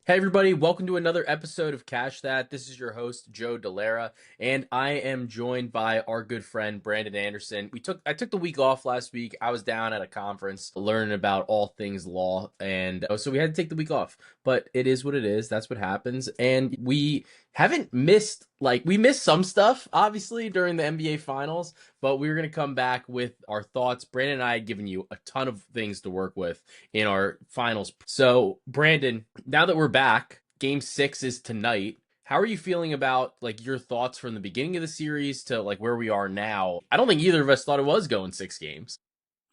Hey everybody, welcome to another episode of Cash That. This is your host, Joe Dellera, and I am joined by our good friend Brandon Anderson. I took the week off last week. I was down at a conference learning about all things law, and so we had to take the week off. But it is what it is. That's what happens. And we haven't missed we missed some stuff obviously during the NBA finals, but we're going to come back with our thoughts. Brandon and I had given you a ton of things to work with in our finals. So, Brandon, now that we're back, game 6 is tonight. How are you feeling about your thoughts from the beginning of the series to where we are now? I don't think either of us thought it was going 6 games.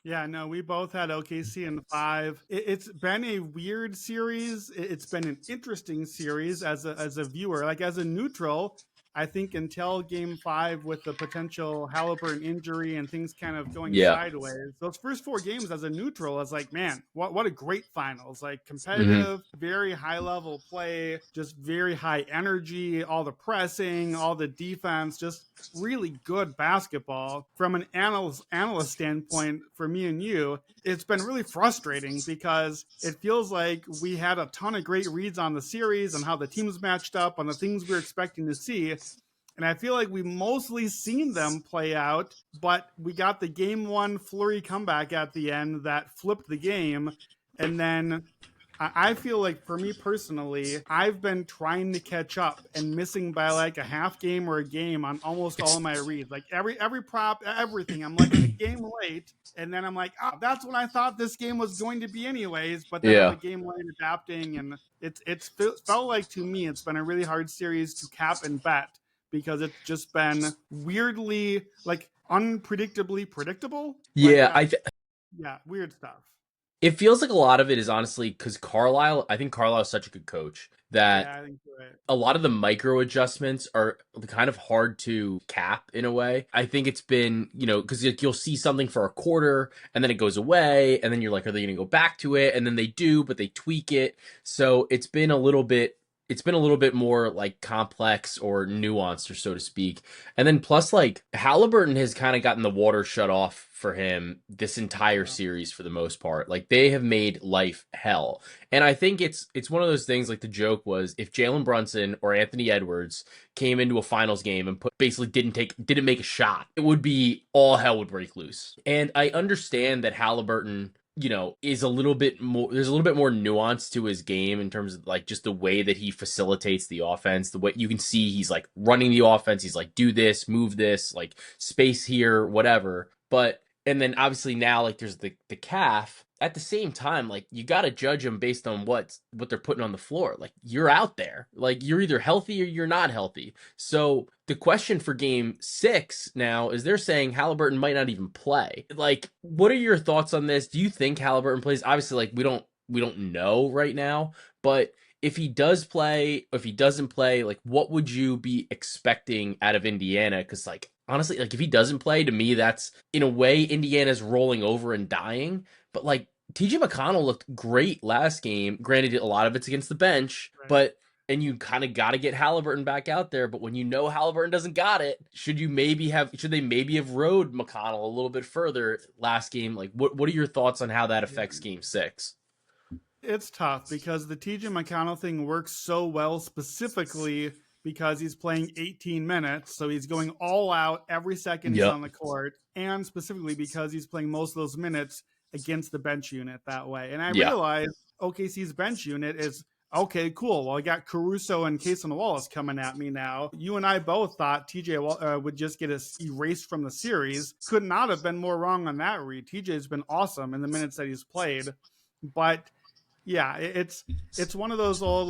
Yeah, no, we both had OKC in 5. It's been a weird series. It's been an interesting series as a viewer. As a neutral, I think until game 5 with the potential Haliburton injury and things kind of going Yeah. sideways, those first 4 games as a neutral, I was like, man, what a great finals. hmm Competitive, very high level play, just very high energy, all the pressing, all the defense, just really good basketball. From an analyst standpoint, for me and you, it's been really frustrating because it feels like we had a ton of great reads on the series and how the teams matched up on the things we were expecting to see. And I feel like we mostly seen them play out, but we got the game 1 flurry comeback at the end that flipped the game. And then I feel like for me personally, I've been trying to catch up and missing by a half game or a game on almost all It's of my reads. Every prop, everything. I'm a game late, and then I'm like, oh, that's what I thought this game was going to be anyways. But then I'm a yeah. game late adapting, and it's felt like to me it's been a really hard series to cap and bet because it's just been weirdly unpredictably predictable. Yeah, Yeah, weird stuff. it feels like a lot of it is honestly cuz I think Carlisle is such a good coach that Yeah, I think you're right. a lot of the micro adjustments are kind of hard to cap in a way. I think it's been, because you'll see something for a quarter and then it goes away, and then you're like, are they going to go back to it? And then they do, but they tweak it. So it's been a little bit more complex or nuanced, or so to speak. And then plus Halliburton has kind of gotten the water shut off for him this entire Yeah. series for the most part. Like they have made life hell. And I think it's one of those things, like the joke was, if Jalen Brunson or Anthony Edwards came into a finals game and basically didn't make a shot, it would be all hell would break loose. And I understand that Halliburton, is a little bit more, there's a little bit more nuance to his game in terms of just the way that he facilitates the offense. The way you can see he's running the offense, he's like, do this, move this, space here, whatever. But and then obviously now there's the calf. At the same time, you got to judge them based on what they're putting on the floor. You're out there, you're either healthy or you're not healthy. So the question for game 6 now is, they're saying Halliburton might not even play. What are your thoughts on this? Do you think Halliburton plays? Obviously, we don't know right now, but if he does play, if he doesn't play, what would you be expecting out of Indiana? Because honestly, if he doesn't play, to me, that's in a way Indiana's rolling over and dying. But TJ McConnell looked great last game. Granted, a lot of it's against the bench, Right. but and you kind of got to get Halliburton back out there. But when you know Halliburton doesn't got it, should they maybe have rode McConnell a little bit further last game? What are your thoughts on how that Yeah. affects game 6? It's tough because the TJ McConnell thing works so well, specifically because he's playing 18 minutes. So he's going all out every second he's Yep. on the court, and specifically because he's playing most of those minutes against the bench unit that way. And I Yeah. realize OKC's bench unit is okay, cool. Well, I got Caruso and Cason Wallace coming at me now. You and I both thought TJ would just get us erased from the series. Could not have been more wrong on that read. TJ's been awesome in the minutes that he's played. But yeah, it's one of those old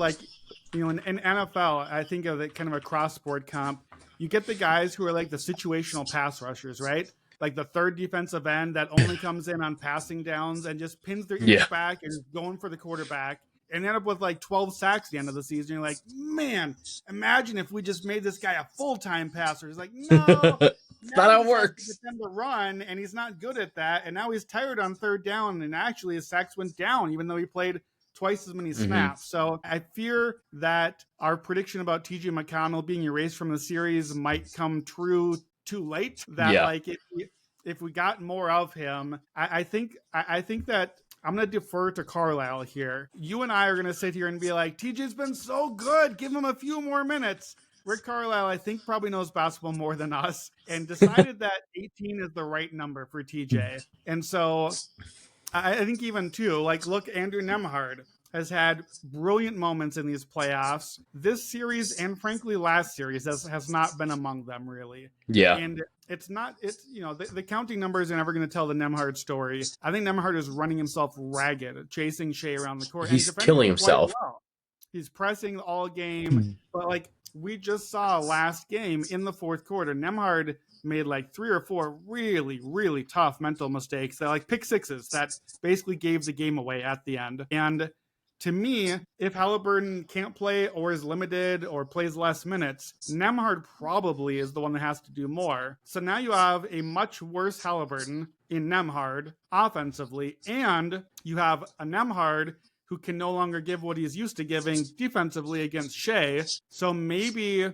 in NFL. I think of it kind of a cross sport comp. You get the guys who are the situational pass rushers, right? Like the third defensive end that only comes in on passing downs and just pins their ears Yeah. back and is going for the quarterback, and end up with 12 sacks at the end of the season. You're like, man, imagine if we just made this guy a full-time passer. He's like, no. It's Now not he how it just has to works. get them to run, and he's not good at that. And now he's tired on third down, and actually his sacks went down, even though he played twice as many hmm snaps. So I fear that our prediction about TJ McConnell being erased from the series might come true too late. That Yeah. if we got more of him, I think that I'm going to defer to Carlisle here. You and I are going to sit here and be like, TJ's been so good. Give him a few more minutes. Rick Carlisle, I think, probably knows basketball more than us and decided that 18 is the right number for TJ. And so I think even too, like, look, Andrew Nemhard has had brilliant moments in these playoffs. This series and frankly last series has not been among them really. Yeah. And it's not, it's, you know, the counting numbers are never going to tell the Nemhard story. I think Nemhard is running himself ragged, chasing Shea around the court and He's defending killing him quite himself. well. He's pressing all game, but like we just saw last game in the fourth quarter, Nemhard made like 3 or 4 really, really tough mental mistakes that like pick sixes that basically gave the game away at the end. And to me, if Haliburton can't play or is limited or plays less minutes, Nemhard probably is the one that has to do more. So now you have a much worse Haliburton in Nemhard offensively, and you have a Nemhard who can no longer give what he's used to giving defensively against Shea. So maybe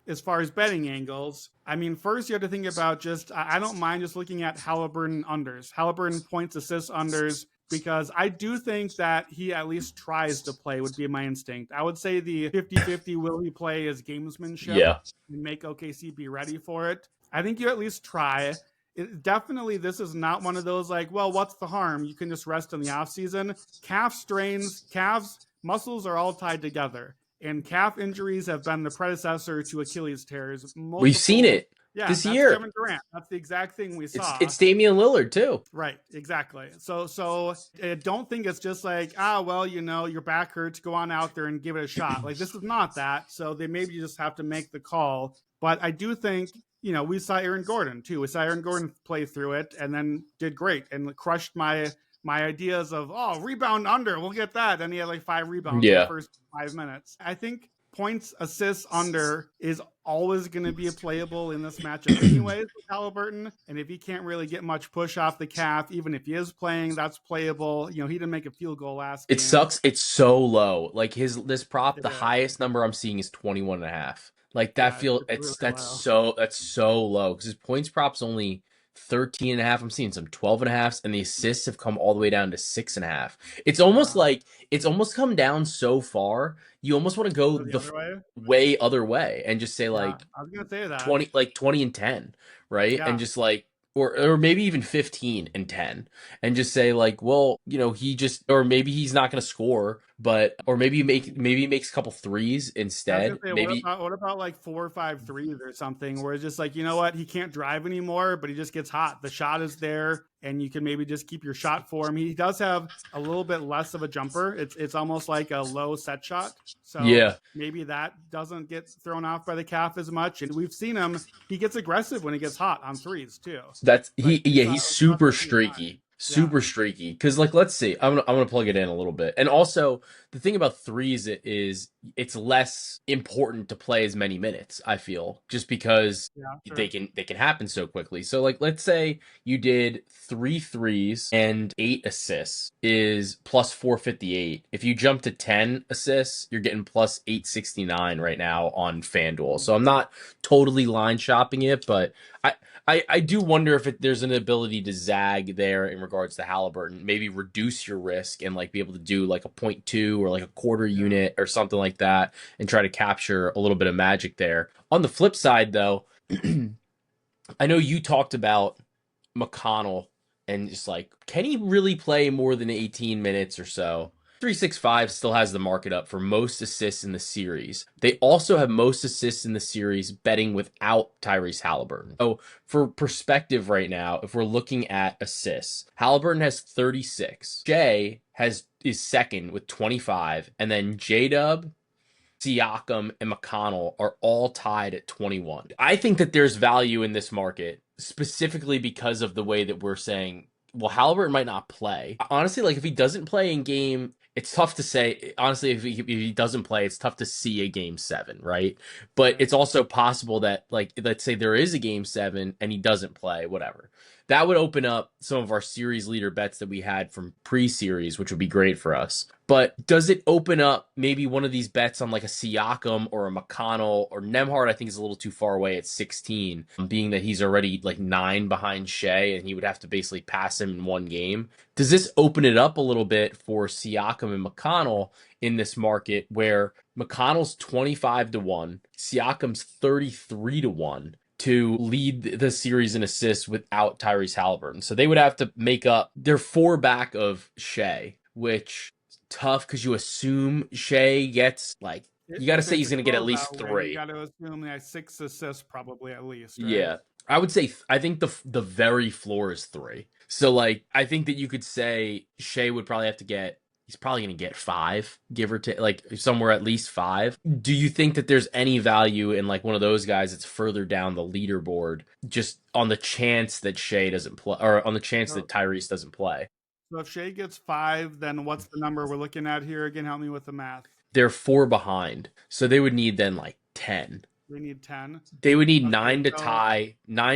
as far as betting angles, I mean, first you have to think about just, I don't mind just looking at Haliburton unders, Haliburton points, assists unders, because I do think that he at least tries to play would be my instinct. I would say the 50-50 will he play is gamesmanship Yeah. and make OKC be ready for it. I think you at least try. Definitely, this is not one of those like, well, what's the harm? You can just rest in the offseason. Calf strains, calves, muscles are all tied together. And calf injuries have been the predecessor to Achilles tears. We've seen it this That's year. Kevin Durant. That's the exact thing we saw. It's Damian Lillard too. Right, exactly. So I don't think it's just like, well, you know, your back hurts, go on out there and give it a shot. Like, this is not that. So they maybe just have to make the call. But I do think, you know, we saw Aaron Gordon too. We saw Aaron Gordon play through it and then did great and crushed my ideas of, rebound under, we'll get that. And he had like 5 rebounds in the first 5 minutes. I think points, assists under is always going to be playable in this matchup anyways with Haliburton. And if he can't really get much push off the calf, even if he is playing, that's playable. You know, he didn't make a field goal last game. It sucks. It's so low. Like this prop, the highest number I'm seeing is 21.5. Like that that's so low because his points prop's only 13.5. I'm seeing some 12.5s, and the assists have come all the way down to 6.5. It's almost like it's almost come down so far. You almost want to go the other way and just say like I was gonna say that 20 and 10, right? And just like or maybe even 15 and 10 and just say like, well, you know, or maybe he's not going to score, but or maybe he makes a couple threes instead. Say, maybe what about like 4 or 5 threes or something where it's just like, you know what, he can't drive anymore, but he just gets hot. The shot is there and you can maybe just keep your shot for him. He does have a little bit less of a jumper. It's almost like a low set shot. So maybe that doesn't get thrown off by the calf as much. And we've seen him, he gets aggressive when he gets hot on threes too. He's super streaky. Super streaky. Because, like, let's see. I'm gonna plug it in a little bit. And also, the thing about threes is it's less important to play as many minutes, I feel, just because they can happen so quickly. So, like, let's say you did 3 threes and 8 assists is plus 458. If you jump to 10 assists, you're getting plus 869 right now on FanDuel. So I'm not totally line shopping it, but I do wonder if there's an ability to zag there in regards to Haliburton, maybe reduce your risk and like be able to do like a 0.2 or like a quarter unit or something like that and try to capture a little bit of magic there. On the flip side, though, I know you talked about McConnell and just like, can he really play more than 18 minutes or so? 365 still has the market up for most assists in the series. They also have most assists in the series betting without Tyrese Haliburton. So for perspective right now, if we're looking at assists, Haliburton has 36. Shea is second with 25, and then J-Dub, Siakam, and McConnell are all tied at 21. I think that there's value in this market, specifically because of the way that we're saying, well, Haliburton might not play. Honestly, like if he doesn't play in game, it's tough to say. Honestly, if he doesn't play, it's tough to see a game 7, right? But it's also possible that, like, let's say there is a game 7 and he doesn't play, whatever. that would open up some of our series leader bets that we had from pre-series, which would be great for us. But does it open up maybe one of these bets on like a Siakam or a McConnell or Nembhard? I think is a little too far away at 16, being that he's already like 9 behind Shea and he would have to basically pass him in one game. Does this open it up a little bit for Siakam and McConnell in this market where McConnell's 25-1, Siakam's 33-1 to lead the series in assists without Tyrese Haliburton? So they would have to make up their 4 back of Shea, which tough because you assume Shea gets like you got to If say it's he's a going to get at closeout least win, you 3. got to assume he has 6 assists probably at least, right? Yeah. I would say I think the very floor is 3. So like I think that you could say Shea would probably have to get he's probably going to get 5, give or take, like somewhere at least 5. Do you think that there's any value in like one of those guys that's further down the leaderboard just on the chance that Shea doesn't play or on the chance So, that Tyrese doesn't play? so if Shea gets 5, then what's the number we're looking at here again? Help me with the math. They're 4 behind. So they would need then like 10. We need 10. They would need Okay, 9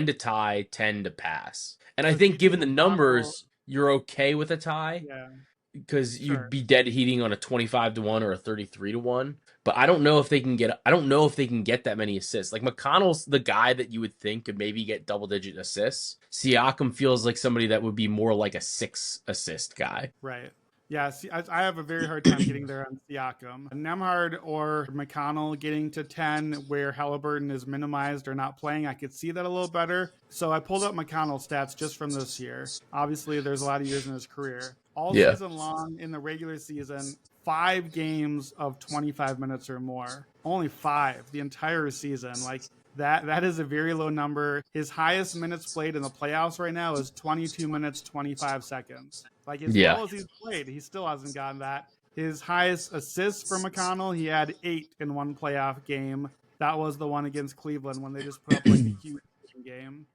to tie, 10 to pass. And I so think TJ given the McConnell, numbers, you're okay with a tie yeah, because you'd sure. be dead heating on a 25-1 or a 33-1. But I don't know if they can get I don't know if they can get that many assists. Like McConnell's the guy that you would think could maybe get double digit assists. Siakam feels like somebody that would be more like a 6 assist guy. Right. Yeah, see, I have a very hard time getting there on Siakam. Nemhard or McConnell getting to 10 where Halliburton is minimized or not playing, I could see that a little better. So I pulled up McConnell stats just from this year. Obviously, there's a lot of years in his career. All Yeah. season long in the regular season, 5 games of 25 minutes or more. Only 5 the entire season. Like, that is a very low number. His highest minutes played in the playoffs right now is 22 minutes 25 seconds. Like as Yeah. well as he's played, he still hasn't gotten that. His highest assists for McConnell, he had 8 in one playoff game. That was the one against Cleveland when they just put up like a huge game.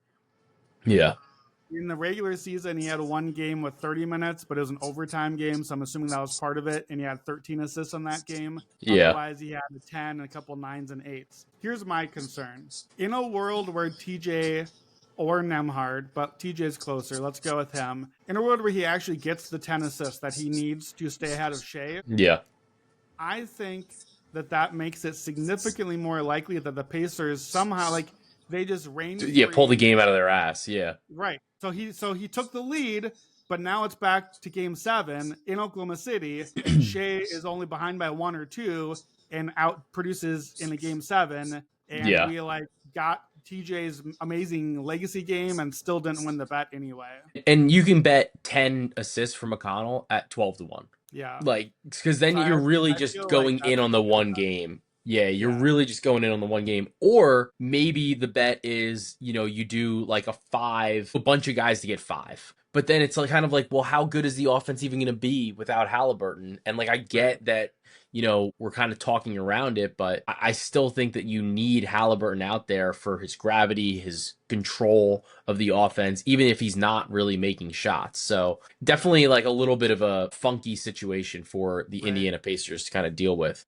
Yeah. In the regular season, he had 1 game with 30 minutes, but it was an overtime game, so I'm assuming that was part of it. And he had 13 assists in that game. Yeah. Otherwise, he had a 10 and a couple 9s and 8s. Here's my concern. In a world where TJ or Nemhard, but TJ is closer, let's go with him. In a world where he actually gets the 10 assists that he needs to stay ahead of Shea, Yeah. I think that makes it significantly more likely that the Pacers somehow, like, they just rain Yeah, pull the free. game out of their ass. Yeah. Right. So he took the lead, but now it's back to game 7 in Oklahoma City, and Shea is only behind by 1 or 2 and out produces in a game 7. And Yeah. we like got TJ's amazing legacy game and still didn't win the bet anyway. And you can bet 10 assists for McConnell at 12-1. Yeah. Like, because then So you're really I just feel like going that's in on the one game. Yeah, you're really just going in on the one game. Or maybe the bet is, you do like a bunch of guys to get 5. But then it's like kind of like, well, how good is the offense even going to be without Haliburton? And like, I get that, we're kind of talking around it, but I still think that you need Haliburton out there for his gravity, his control of the offense, even if he's not really making shots. So definitely like a little bit of a funky situation for the Indiana Pacers to kind of deal with.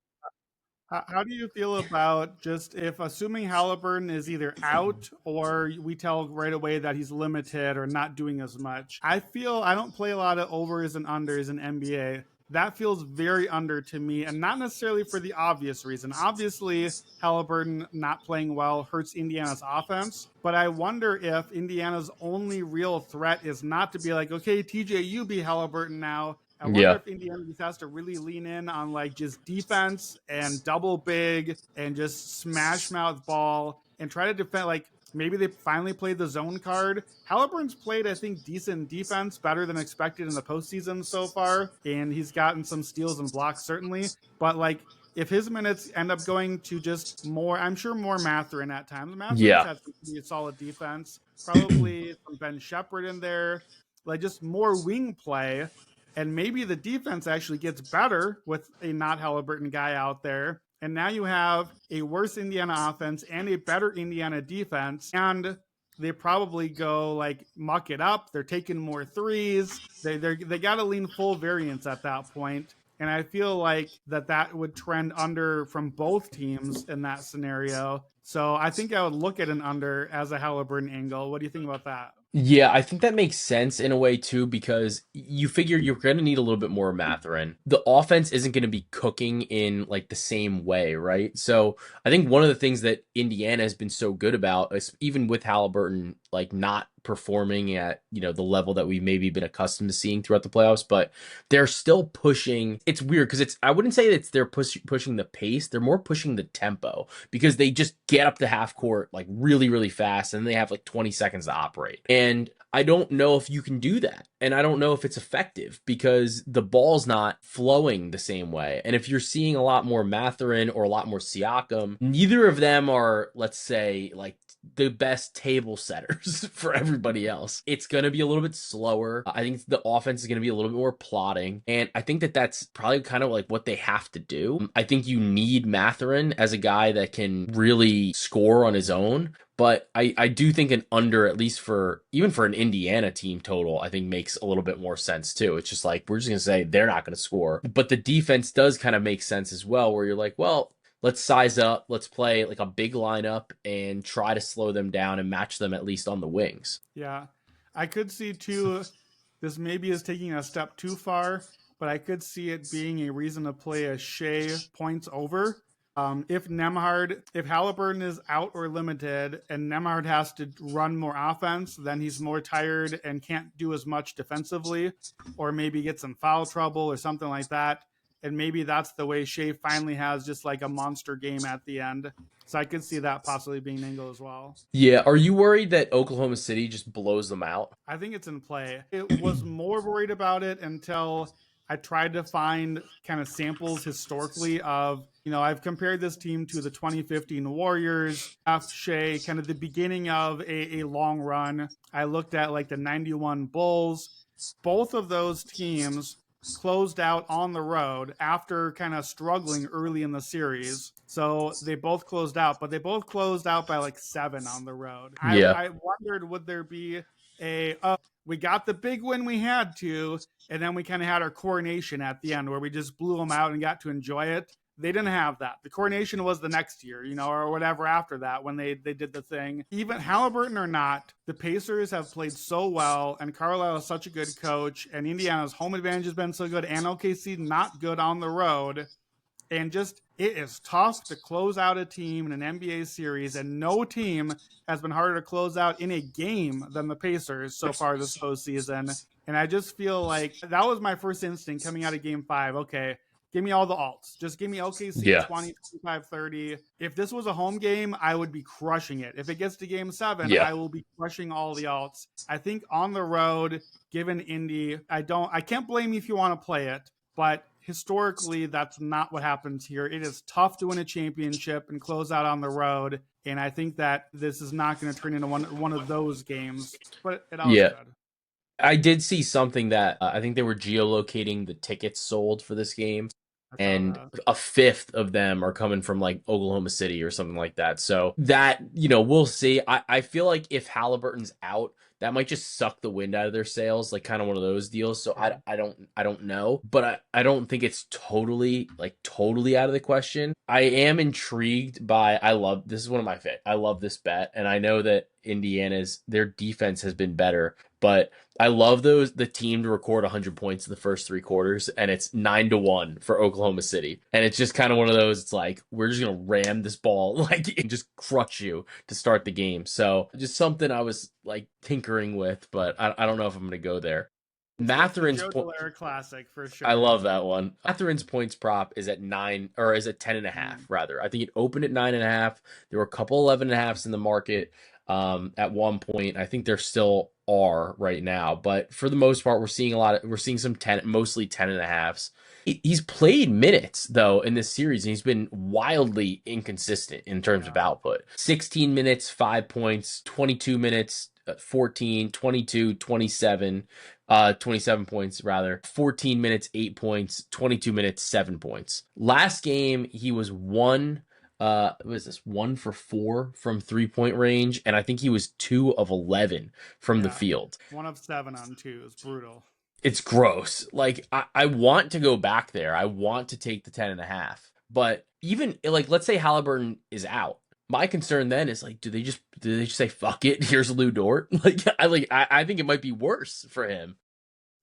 How do you feel about just if assuming Halliburton is either out or we tell right away that he's limited or not doing as much? I feel I don't play a lot of overs and unders in NBA. That feels very under to me, and not necessarily for the obvious reason. Obviously, Halliburton not playing well hurts Indiana's offense, but I wonder if Indiana's only real threat is not to be like, okay, TJ, you be Halliburton now. I wonder if Indiana just has to really lean in on like just defense and double big and just smash mouth ball and try to defend. Like maybe they finally played the zone card. Halliburton's played, I think, decent defense, better than expected in the postseason so far, and he's gotten some steals and blocks certainly. But like if his minutes end up going to just more, I'm sure more Mathurin at times. Mathurin's had some pretty solid defense, probably some Ben Shepherd in there, like just more wing play. And maybe the defense actually gets better with a not Haliburton guy out there. And now you have a worse Indiana offense and a better Indiana defense. And they probably go like muck it up. They're taking more threes. They got to lean full variance at that point. And I feel like that would trend under from both teams in that scenario. So I think I would look at an under as a Haliburton angle. What do you think about that? Yeah, I think that makes sense in a way too, because you figure you're going to need a little bit more Mathurin. The offense isn't going to be cooking in like the same way, right? So I think one of the things that Indiana has been so good about is even with Haliburton like not performing at, the level that we've maybe been accustomed to seeing throughout the playoffs, but they're still pushing. It's weird because I wouldn't say that they're pushing the pace, they're more pushing the tempo because they just get up the half court like really, really fast and they have like 20 seconds to operate. And I don't know if you can do that. And I don't know if it's effective because the ball's not flowing the same way. And if you're seeing a lot more Mathurin or a lot more Siakam, neither of them are, let's say, like the best table setters for everybody else. It's going to be a little bit slower. I think the offense is going to be a little bit more plotting. And I think that that's probably kind of like what they have to do. I think you need Mathurin as a guy that can really score on his own. But I do think an under, at least for even for an Indiana team total, I think makes a little bit more sense too. It's just like we're just gonna say they're not gonna score. But the defense does kind of make sense as well, where you're like, well, let's size up, let's play like a big lineup and try to slow them down and match them at least on the wings. Yeah. I could see too, this maybe is taking a step too far, but I could see it being a reason to play a Shea points over. If Halliburton is out or limited and Nemhard has to run more offense, then he's more tired and can't do as much defensively, or maybe gets in foul trouble or something like that. And maybe that's the way Shea finally has just like a monster game at the end. So I could see that possibly being an angle as well. Yeah, are you worried that Oklahoma City just blows them out? I think it's in play. It was more worried about it until I tried to find kind of samples historically of, I've compared this team to the 2015 Warriors, F. Shea, kind of the beginning of a long run. I looked at like the 91 Bulls. Both of those teams closed out on the road after kind of struggling early in the series. So they both closed out, but they both closed out by like 7 on the road. Yeah. I wondered, would there be a we got the big win we had to, and then we kind of had our coronation at the end where we just blew them out and got to enjoy it. They didn't have that. The coronation was the next year, or whatever after that when they did the thing. Even Haliburton or not, the Pacers have played so well, and Carlisle is such a good coach, and Indiana's home advantage has been so good, and OKC not good on the road. And just, it is tough to close out a team in an NBA series, and no team has been harder to close out in a game than the Pacers so far this postseason. And I just feel like that was my first instinct coming out of game 5. Okay, give me all the alts. Just give me OKC Yeah. 20, 25, 30. If this was a home game, I would be crushing it. If it gets to game 7, Yeah. I will be crushing all the alts. I think on the road, given Indy, I can't blame you if you want to play it, but historically, that's not what happens here. It is tough to win a championship and close out on the road. And I think that this is not going to turn into one of those games, but it always Yeah. could. I did see something that I think they were geolocating the tickets sold for this game, I saw and that. a fifth of them are coming from like Oklahoma City or something like that. So that, we'll see. I feel like if Halliburton's out, that might just suck the wind out of their sails, like kind of one of those deals. So Yeah. I don't know, but I don't think it's totally out of the question. I am intrigued by I love this is one of my fit. I love this bet, and I know that Indiana's their defense has been better, but I love the team to record 100 points in the first 3 quarters, and it's 9-1 for Oklahoma City, and it's just kind of one of those. It's like we're just gonna ram this ball like and just crush you to start the game. So just something I was like tinkering with, but I don't know if I'm gonna go there. It's the Matherin's Joe point. Dellera classic for I sure. love that one. Matherin's points prop is at 9 or is at 10.5 Mm. rather. I think it opened at 9.5. There were a couple 11.5s in the market at one point. I think there still are right now, but for the most part, we're seeing some 10, mostly 10.5s. He's played minutes though in this series, and he's been wildly inconsistent in terms of Yeah. output. 16 minutes, 5 points, 22 minutes, 14, 22, 27. 27 points rather, 14 minutes, 8 points, 22 minutes, 7 points. Last game, he was what is this? 1 for 4 from 3-point range, and I think he was 2 of 11 from the Yeah. field. 1 of 7 on 2 is brutal. It's gross. Like I want to go back there. I want to take the 10.5. But even like let's say Halliburton is out. My concern then is like, do they just say fuck it? Here's Lou Dort. I think it might be worse for him.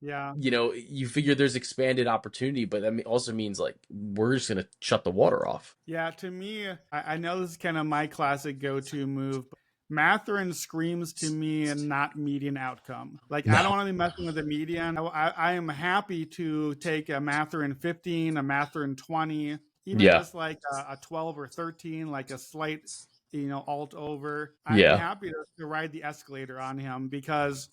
Yeah. You figure there's expanded opportunity, but that also means like we're just gonna shut the water off. Yeah, to me, I know this is kind of my classic go-to move. But Mathurin screams to me and not median outcome. Like I don't No. want to be messing with the median. I am happy to take a Mathurin 15, a Mathurin 20, even Yeah. just like a 12 or 13, like a slight, alt over. I'm Yeah. happy to ride the escalator on him because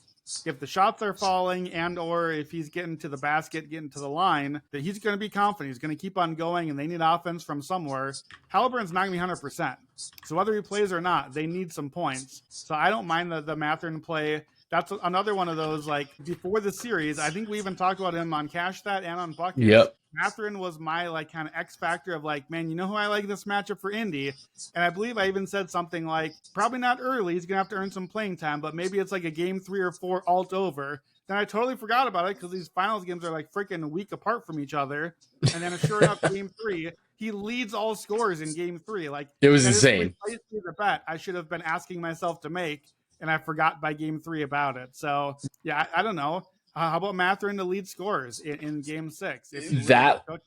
if the shots are falling and or if he's getting to the basket, getting to the line, that he's going to be confident. He's going to keep on going, and they need offense from somewhere. Haliburton's not going to be 100%. So whether he plays or not, they need some points. So I don't mind the Mathurin play. That's another one of those, like, before the series, I think we even talked about him on Cash That and on Buckets. Yep. Mathurin was my, like, kind of X factor of, like, man, you know who I like this matchup for Indy? And I believe I even said something like, probably not early. He's going to have to earn some playing time, but maybe it's like a game 3 or 4 alt over. Then I totally forgot about it because these finals games are like freaking a week apart from each other. And then sure enough, game 3, he leads all scores in game 3. Like, It was that is insane. precisely the bet I should have been asking myself to make. And I forgot by game 3 about it. So, yeah, I don't know. How about Mathurin to lead scores in game 6 if you really go That coach?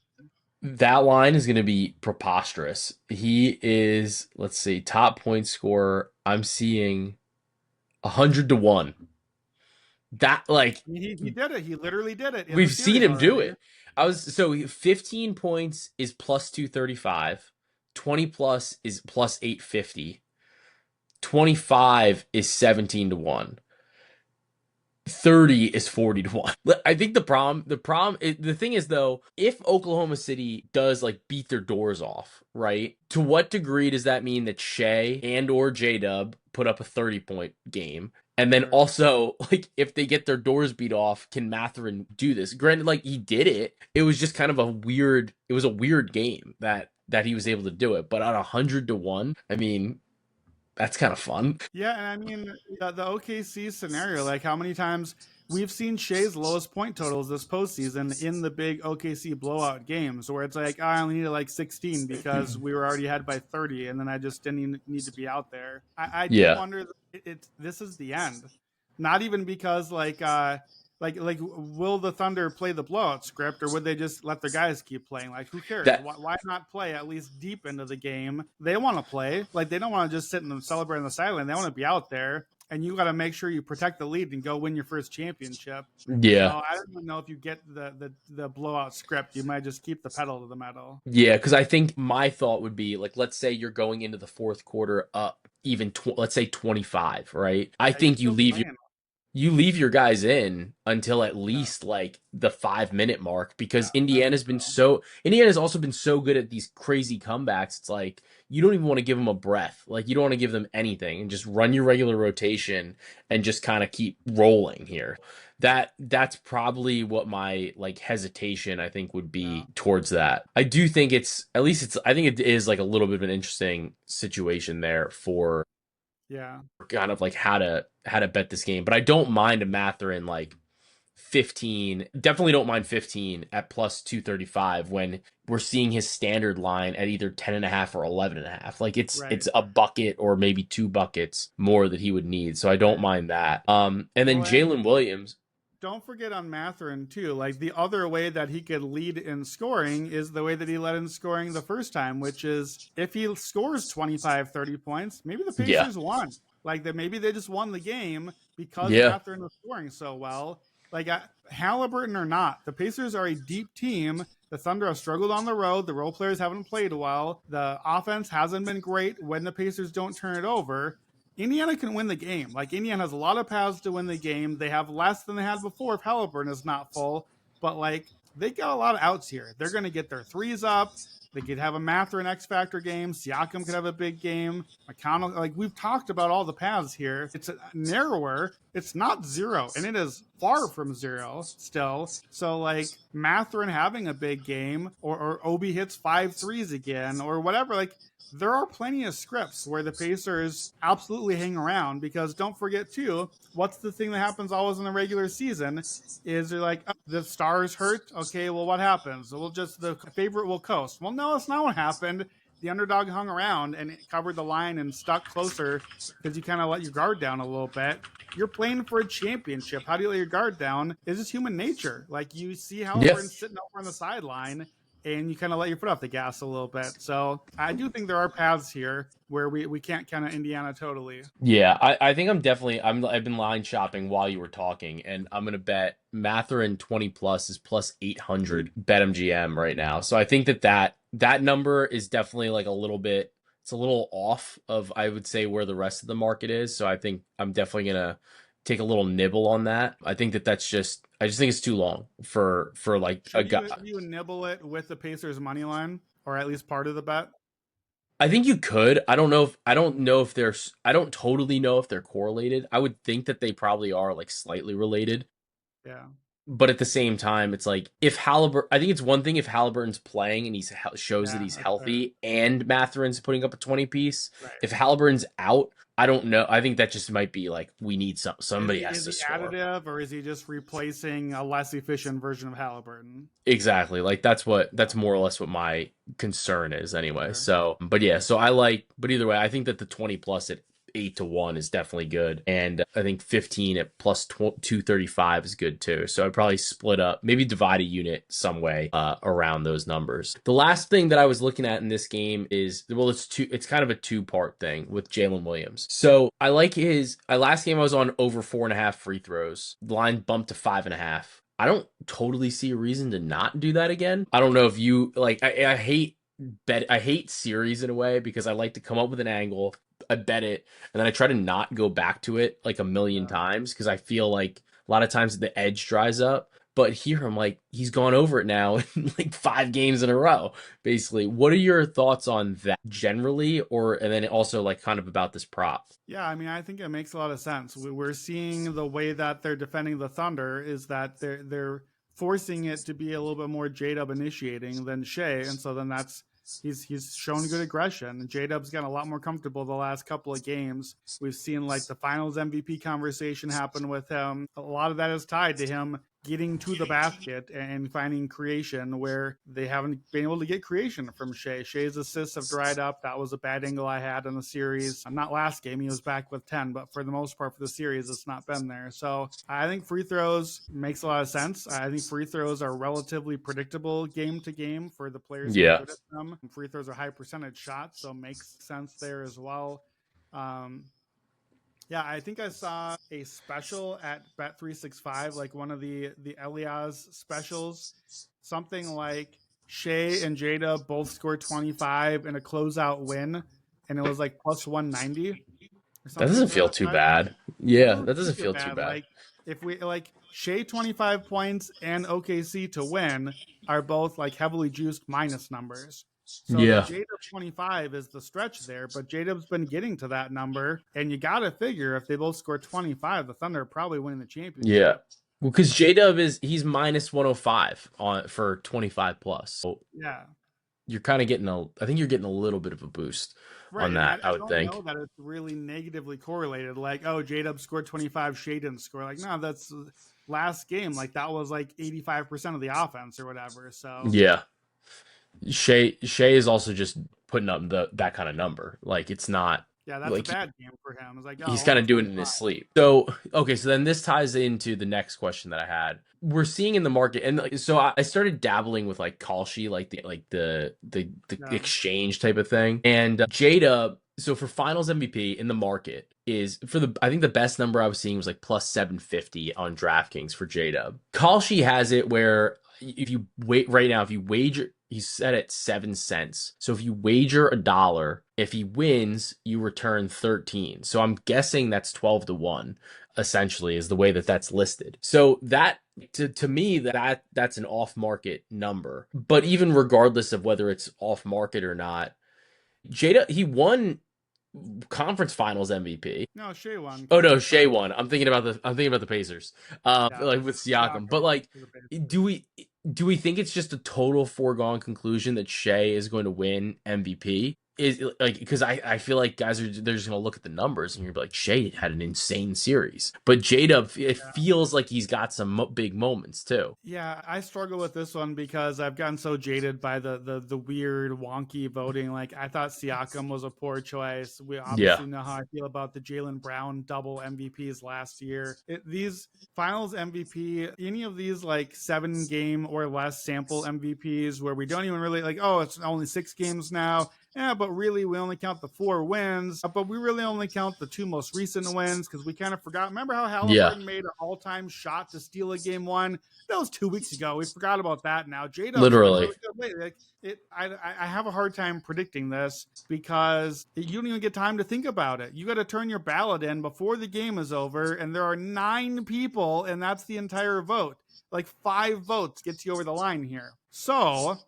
that line is going to be preposterous. He is, let's see, top point scorer. I'm seeing 100-1. That like He did it. He literally did it in the we've seen series him do already. it. 15 points is plus 235, 20 plus is plus 850, 25 is 17-1. 30 is 40-1. I think the thing is though, if Oklahoma City does like beat their doors off, right? To what degree does that mean that Shea and or J-Dub put up a 30-point game? And then Sure. also, like, if they get their doors beat off, can Mathurin do this? Granted, like he did it. It was just kind of it was a weird game that he was able to do it. But at 100-1, I mean, that's kind of fun. Yeah, and I mean the OKC scenario, like how many times we've seen Shea's lowest point totals this postseason in the big OKC blowout games, where it's like, I only needed like 16 because we were already ahead by 30, and then I just didn't even need to be out there. I do Yeah. wonder, this is the end, not even because like will the Thunder play the blowout script, or would they just let their guys keep playing? Like, who cares? That Why not play at least deep into the game? They want to play. Like, they don't want to just sit and celebrate on the sideline. They want to be out there, and you got to make sure you protect the lead and go win your first championship. So yeah. I don't even know if you get the blowout script. You might just keep the pedal to the metal. Yeah, because I think my thought would be like, let's say you're going into the fourth quarter up even let's say 25, right? I Yeah, you're think you still leave playing. you leave your guys in until at least like the 5 minute mark Yeah, because I think so. Indiana's also been so good at these crazy comebacks. It's like you don't even want to give them a breath. Like you don't want to give them anything and just run your regular rotation and just kind of keep rolling here. That's probably what my like hesitation I think would Yeah, be towards that. I do think I think it is like a little bit of an interesting situation there for yeah. kind of like how to bet this game. But I don't mind a Mathurin like 15. Definitely don't mind 15 at plus 235 when we're seeing his standard line at either 10.5 or 11.5. Like Right, it's a bucket or maybe 2 buckets more that he would need. So I don't right. mind that. And then Well, and Jalen Williams. don't forget on Mathurin too. Like the other way that he could lead in scoring is the way that he led in scoring the first time, which is if he scores 25, 30 points, maybe the Yeah. Pacers won. Like that maybe they just won the game because Yeah. Mathurin was scoring so well. Like Haliburton or not, the Pacers are a deep team. The Thunder have struggled on the road. The role players haven't played well. The offense hasn't been great when the Pacers don't turn it over. Indiana can win the game. Like Indiana has a lot of paths to win the game. They have less than they had before if Haliburton is not full. But like they got a lot of outs here. They're going to get their threes up. They could have a Mathurin X Factor game. Siakam could have a big game. McConnell, like we've talked about all the paths here. It's narrower. It's not zero, and it is far from zero still. So like Mathurin having a big game, or Obi hits 5 threes again, or whatever. Like there are plenty of scripts where the Pacers absolutely hang around because don't forget too, what's the thing that happens always in the regular season is they're like, oh, the stars hurt. Okay, well, what happens? We'll just, the favorite will coast. Well, no, that's not what happened. the underdog hung around and covered the line and stuck closer because you kind of let your guard down a little bit. You're playing for a championship. How do you let your guard down? It's just human nature. Like you see Yeah. Haliburton sitting over on the sideline and you kind of let your foot off the gas a little bit. So I do think there are paths here where we can't count Indiana totally. Yeah, I think I've been line shopping while you were talking, and I'm gonna bet Mathurin 20 plus is plus 800 bet MGM right now. So I think that number is definitely like a little bit, it's a little off of, I would say, where the rest of the market is. So I think I'm definitely gonna take a little nibble on that. I think I just think it's too long for like a Should guy. you nibble it with the Pacers money line or at least part of the bet? I think you could. I don't totally know if they're correlated. I would think that they probably are like slightly related. Yeah, But at the same time, it's like if Halliburton, I think it's one thing if Halliburton's playing and shows that yeah, he's that's fair. healthy and Mathurin's putting up a 20 piece. Right. If Halliburton's out, I don't know. I think that just might be like we need Is somebody he has is to he score. additive or is he just replacing a less efficient version of Halliburton? Exactly. Like that's more or less what my concern is anyway. Sure. So, but yeah, but either way, I think that the 20 plus at 8 to 1 is definitely good. And I think 15 at plus 235 is good too. So I'd probably split up, maybe divide a unit some way around those numbers. The last thing that I was looking at in this game is, well, it's kind of a two-part thing with Jalen Williams. So I like last game I was on over 4.5 free throws. The line bumped to 5.5. I don't totally see a reason to not do that again. I don't know if you like. I hate series in a way because I like to come up with an angle, I bet it, and then I try to not go back to it like a million Yeah. times because I feel like a lot of times the edge dries up. But here I'm like, he's gone over it now in like 5 games in a row, basically. What are your thoughts on that generally, and then also like kind of about this prop? Yeah, I mean, I think it makes a lot of sense. We're seeing the way that they're defending the Thunder is that they're forcing it to be a little bit more J-Dub initiating than Shea, and so then he's shown good aggression. J-Dub's gotten a lot more comfortable the last couple of games. We've seen like the Finals MVP conversation happen with him. A lot of that is tied to him getting to the basket and finding creation where they haven't been able to get creation from Shea. Shea's assists have dried up. That was a bad angle I had in the series. Not last game, he was back with 10, but for the most part for the series, it's not been there. So I think free throws makes a lot of sense. I think free throws are relatively predictable game to game for the players who are Yeah. good at them. Free throws are high percentage shots, so makes sense there as well. Um, yeah, I think I saw a special at Bet365, like one of the Elias specials, something like Shea and Jada both scored 25 in a closeout win, and it was like plus 190 or That something doesn't to feel that too effect. bad. That Yeah, doesn't that seem doesn't too feel too bad. bad. Like if we like Shea 25 points and OKC to win are both like heavily juiced minus numbers. So the Yeah. J-Dub 25 is the stretch there, but J-Dub's been getting to that number, and you got to figure if they both score 25, the Thunder are probably winning the Yeah. championship. Well, because he's minus 105 on for 25 plus. So Yeah, you're kind of I think you're getting a little bit of a boost right. on And that, I I would don't think. know that it's really negatively correlated. Like, oh, J-Dub scored 25, Shea didn't score. Like, no, that's last game. Like, that was like 85% of the offense or whatever. So Yeah. Shea is also just putting up that kind of number. Like it's not yeah, that's a like bad game for him. It's like, oh, he's kind only of doing it in 25. his sleep. So, okay, so then this ties into the next question that I had. We're seeing in the market, and like, so I started dabbling with like Kalshi, like the Yeah. exchange type of thing, and Jada. So for Finals MVP in the market is I think the best number I was seeing was like plus 750 on DraftKings for Jada. Kalshi has it where if you wait right now, if you wager, he's set at 7 cents. So if you wager $1, if he wins, you return 13. So I'm guessing that's 12 to 1, essentially, is the way that that's listed. So that to me that's an off market number. But even regardless of whether it's off market or not, Jada he won conference finals MVP. No, Shea won Oh no, conference Shea final. won. I'm thinking about the Pacers. Yeah, Like with Siakam. But Siakam like, for the do Pacers. we do we think it's just a total foregone conclusion that Shea is going to win MVP? is like because I feel like guys are they're just gonna look at the numbers and you're like Shea had an insane series, but J-Dub it feels like he's got some big moments too. Yeah, I struggle with this one because I've gotten so jaded by the weird wonky voting. Like I thought Siakam was a poor choice. We Yeah, obviously know how I feel about the Jaylen Brown double MVPs last year. These finals MVP, any of these like 7 game or less sample MVPs where we don't even really like, oh, it's only 6 games now. Yeah, but really, we only count the 4 wins. But we really only count the 2 most recent wins because we kind of forgot. Remember how yeah, Haliburton made an all-time shot to steal a game 1? That was 2 weeks ago. We forgot about that now. J Dub's been literally. really good lately. Like I have a hard time predicting this because you don't even get time to think about it. You got to turn your ballot in before the game is over, and there are 9 people, and that's the entire vote. Like 5 votes gets you over the line here. So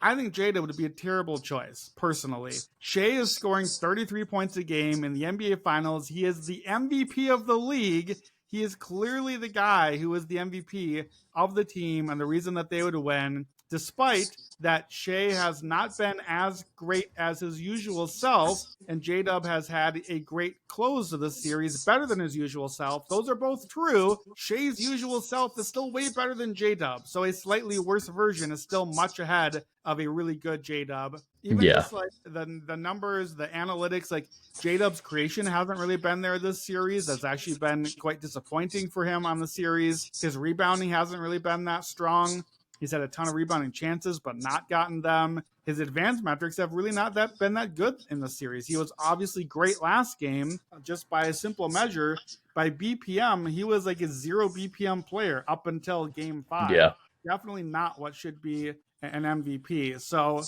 I think Jada would be a terrible choice, personally. Shea is scoring 33 points a game in the NBA Finals. He is the MVP of the league. He is clearly the guy who is the MVP of the team and the reason that they would win, despite that Shea has not been as great as his usual self, and J Dub has had a great close to the series, better than his usual self. Those are both true. Shea's usual self is still way better than J Dub, so a slightly worse version is still much ahead of a really good J Dub. Even Yeah, just like the numbers, the analytics, like J Dub's creation hasn't really been there this series. That's actually been quite disappointing for him on the series. His rebounding hasn't really been that strong. He's had a ton of rebounding chances, but not gotten them. His advanced metrics have really not been that good in the series. He was obviously great last game, just by a simple measure. By BPM, he was like a 0 BPM player up until game 5. yeah, Definitely not what should be an MVP. So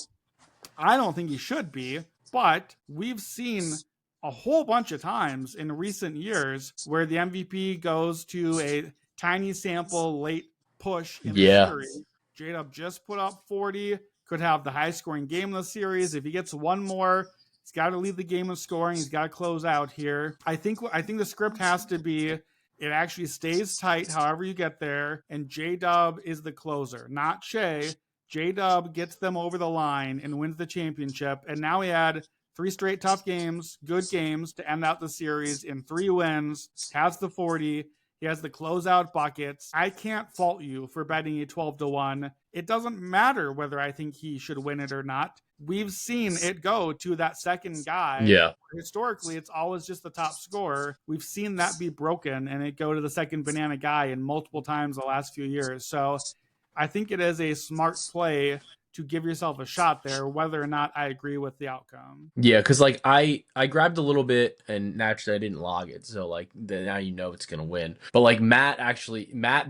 I don't think he should be, but we've seen a whole bunch of times in recent years where the MVP goes to a tiny sample late push in the yeah, series. J-Dub just put up 40, could have the high scoring game in the series. If he gets one more, he's got to lead the game in scoring. He's got to close out here. I think the script has to be it actually stays tight however you get there, and J-Dub is the closer, not Shea. J-Dub gets them over the line and wins the championship. And now he had 3 straight tough games, good games to end out the series in 3 wins, has the 40. He has the closeout buckets. I can't fault you for betting a 12-1. It doesn't matter whether I think he should win it or not. We've seen it go to that second guy. yeah. Historically, it's always just the top scorer. We've seen that be broken and it go to the second banana guy in multiple times the last few years. So I think it is a smart play to give yourself a shot there, whether or not I agree with the outcome. Yeah, because like I grabbed a little bit and naturally I didn't log it, so like now you know it's gonna win. But like Matt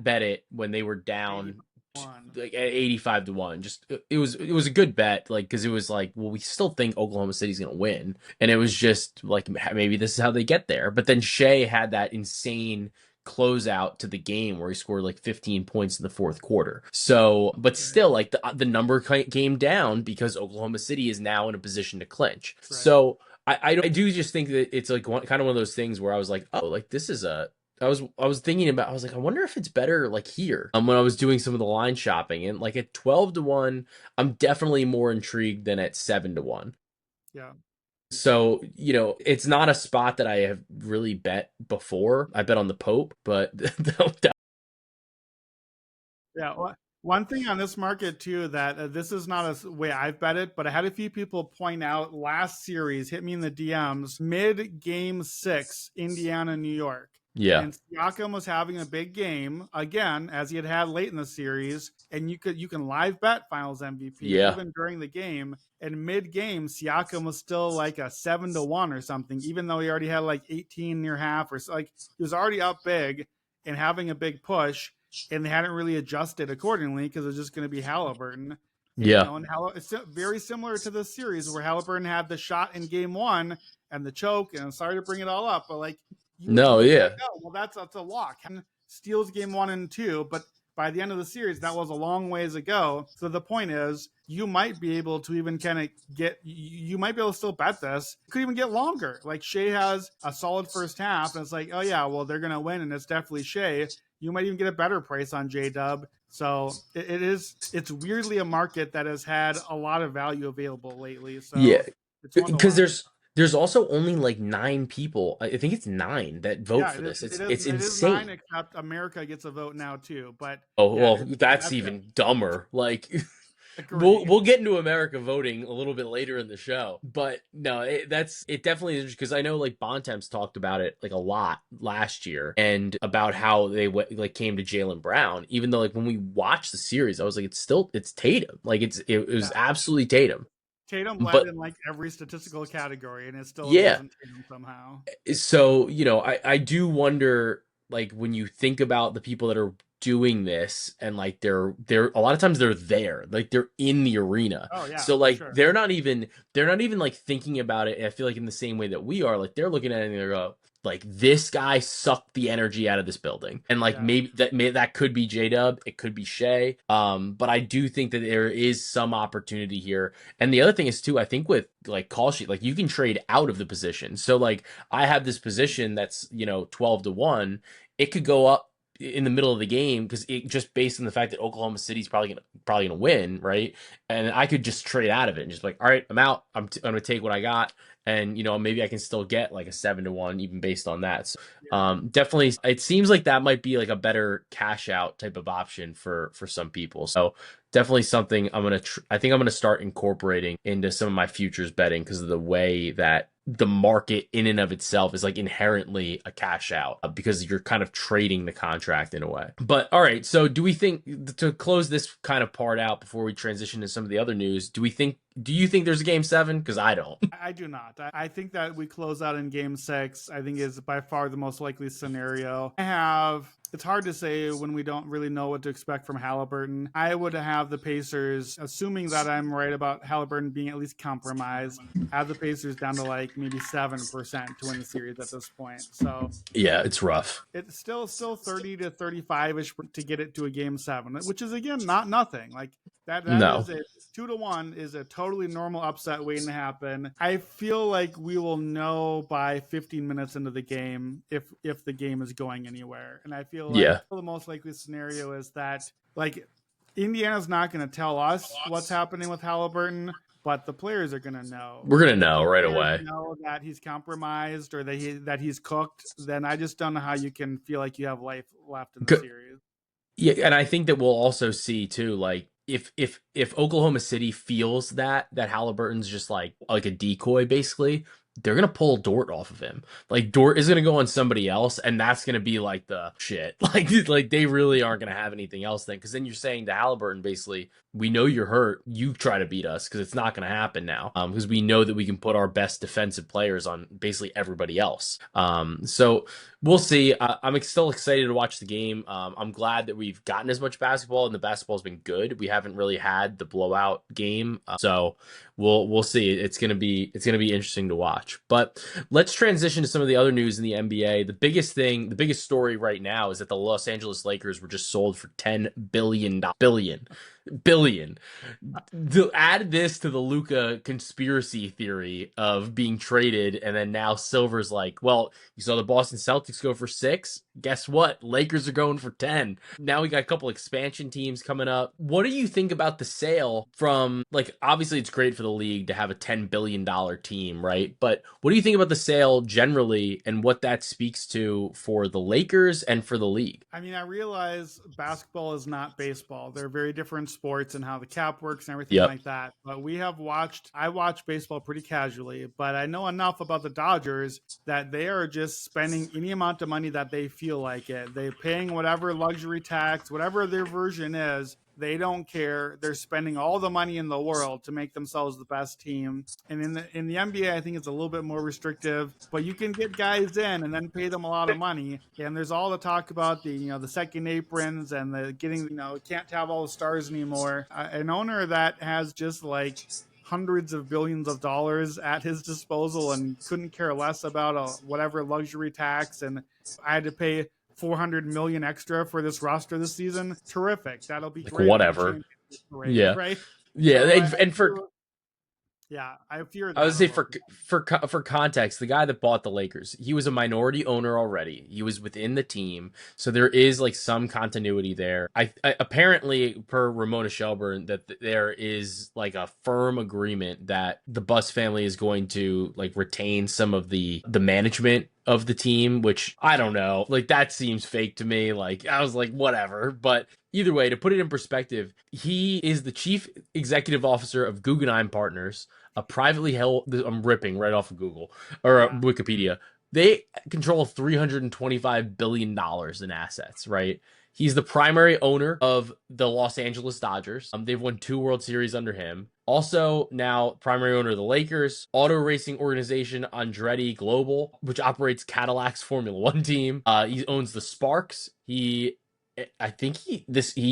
bet it when they were down 81. like at 85-1. Just it was a good bet, like because it was like, well, we still think Oklahoma City's gonna win, and it was just like maybe this is how they get there. But then Shea had that insane closeout to the game where he scored like 15 points in the fourth quarter. So, but Right. still, like the number came down because Oklahoma City is now in a position to clinch. Right. So I do just think that it's like kind of one of those things where I was like, oh, like this is a. I was thinking about, I was like, I wonder if it's better like here. When I was doing some of the line shopping, and like at 12-1, I'm definitely more intrigued than at 7-1. Yeah. So, it's not a spot that I have really bet before. I bet on the Pope, but Yeah. One thing on this market too that this is not a way I've bet it, but I had a few people point out last series, hit me in the DMs, mid game 6, Indiana, New York. yeah, And Siakam was having a big game again, as he had late in the series, and you can live bet Finals MVP yeah, even during the game. And mid game, Siakam was still like a 7-1 or something, even though he already had like 18 near half, or so, like he was already up big and having a big push, and they hadn't really adjusted accordingly because it was just going to be Haliburton. yeah. And it's very similar to this series where Haliburton had the shot in game 1 and the choke. And I'm sorry to bring it all up, but like you No, would yeah. think, oh, well, that's a lock. And steals game 1 and 2, but by the end of the series, that was a long ways ago. So the point is, you might be able to even kind of you might be able to still bet this. It could even get longer. Like Shea has a solid first half, and it's like, oh yeah, well, they're going to win, and it's definitely Shea. You might even get a better price on J-Dub. So it's weirdly a market that has had a lot of value available lately. Yeah. So It's 1 to 1. because there's also only like 9 people. I think it's 9 that vote Yeah, for this. It's It is. it's It is nine, insane. except America gets a vote now too. But Oh yeah, well, that's that's it. even dumber. Like we'll Agree. we'll get into America voting a little bit later in the show, but no, it definitely is because I know like Bontemps talked about it like a lot last year and about how they like came to Jaylen Brown. Even though like when we watched the series, I was like, it's Tatum. Like it Yeah, was absolutely Tatum. Tatum led But in like every statistical category, and it still yeah, wasn't Tatum somehow. so I do wonder like when you think about the people that are doing this and like they're a lot of times they're there like they're in the arena, Oh yeah, so for like sure. they're not even like thinking about it. And I feel like in the same way that we are, like they're looking at it and they go like this guy sucked the energy out of this building, and like Yeah, that could be J-Dub, it could be Shea, but I do think that there is some opportunity here. And the other thing is too, I think with like call sheet, like you can trade out of the position. So like I have this position that's 12-1. It could go up in the middle of the game because it just based on the fact that Oklahoma City's probably gonna win, right? And I could just trade out of it and just be like, all right, I'm out. I'm gonna take what I got, and maybe I can still get like a 7-1 even based on that. So, yeah. definitely, it seems like that might be like a better cash out type of option for some people. So definitely something I think I'm gonna start incorporating into some of my futures betting because of the way that the market in and of itself is like inherently a cash out because you're kind of trading the contract in a way. But all right, so do we think to close this kind of part out before we transition to some of the other news, do you think there's a game 7? Because I don't. I do not. I think that we close out in game 6. I think is by far the most likely scenario. It's hard to say when we don't really know what to expect from Haliburton. I would have the Pacers, assuming that I'm right about Haliburton being at least compromised, have the Pacers down to like maybe 7% to win the series at this point. So Yeah, it's rough. it's still 30 to 35 ish to get it to a game 7, which is again not nothing. Like that No. is a 2 to 1 is a totally normal upset waiting to happen. I feel like we will know by 15 minutes into the game if the game is going anywhere. And I feel like Yeah. the most likely scenario is that like Indiana's not going to tell us what's happening with Halliburton, but the players are going to know. We're gonna And if the know right players away. know that he's compromised or that he's cooked, then I just don't know how you can feel like you have life left in the series. Yeah, and I think that we'll also see too, like if Oklahoma City feels that Halliburton's just like a decoy, basically, they're gonna pull Dort off of him. Like Dort is gonna go on somebody else, and that's gonna be like the shit. Like they really aren't gonna have anything else then, because then you're saying to Halliburton basically, we know you're hurt. You try to beat us because it's not gonna happen now. Because we know that we can put our best defensive players on basically everybody else. So we'll see. I'm still excited to watch the game. I'm glad that we've gotten as much basketball, and the basketball's been good. We haven't really had the blowout game, so we'll see. It's gonna be interesting to watch. But let's transition to some of the other news in the NBA. The biggest story right now is that the Los Angeles Lakers were just sold for $10 billion. To add this to the Luka conspiracy theory of being traded, and then now Silver's like, well, you saw the Boston Celtics go for 6. Guess what? Lakers are going for 10. Now we got a couple expansion teams coming up. What do you think about the sale from, like, obviously it's great for the league to have a $10 billion team, right? But what do you think about the sale generally and what that speaks to for the Lakers and for the league? I mean, I realize basketball is not baseball. They're very different sports and how the cap works and everything Yep. like that. But I watch baseball pretty casually, but I know enough about the Dodgers that they are just spending any amount of money that they feel like it. They're paying whatever luxury tax, whatever their version is. They don't care. They're spending all the money in the world to make themselves the best team. And in the NBA, I think it's a little bit more restrictive, but you can get guys in and then pay them a lot of money. And there's all the talk about the second aprons and the getting can't have all the stars anymore. An owner that has just like hundreds of billions of dollars at his disposal and couldn't care less about whatever luxury tax, and I had to pay 400 million extra for this roster this season. Terrific. That'll be Like, great on the whatever. championship parade, Yeah. right? Yeah. So And for Yeah, I fear I would that a say little. for context, the guy that bought the Lakers, he was a minority owner already. He was within the team, so there is like some continuity there. I apparently per Ramona Shelburne that there is like a firm agreement that the Buss family is going to like retain some of the management of the team, which I don't know. Like that seems fake to me. Like I was like whatever, but either way, to put it in perspective, he is the chief executive officer of Guggenheim Partners, a privately held. I'm ripping right off of Google or Yeah, Wikipedia. They control $325 billion in assets, right? He's the primary owner of the Los Angeles Dodgers. They've won 2 World Series under him. Also, now primary owner of the Lakers, auto racing organization Andretti Global, which operates Cadillac's Formula One team. He owns the Sparks. I think he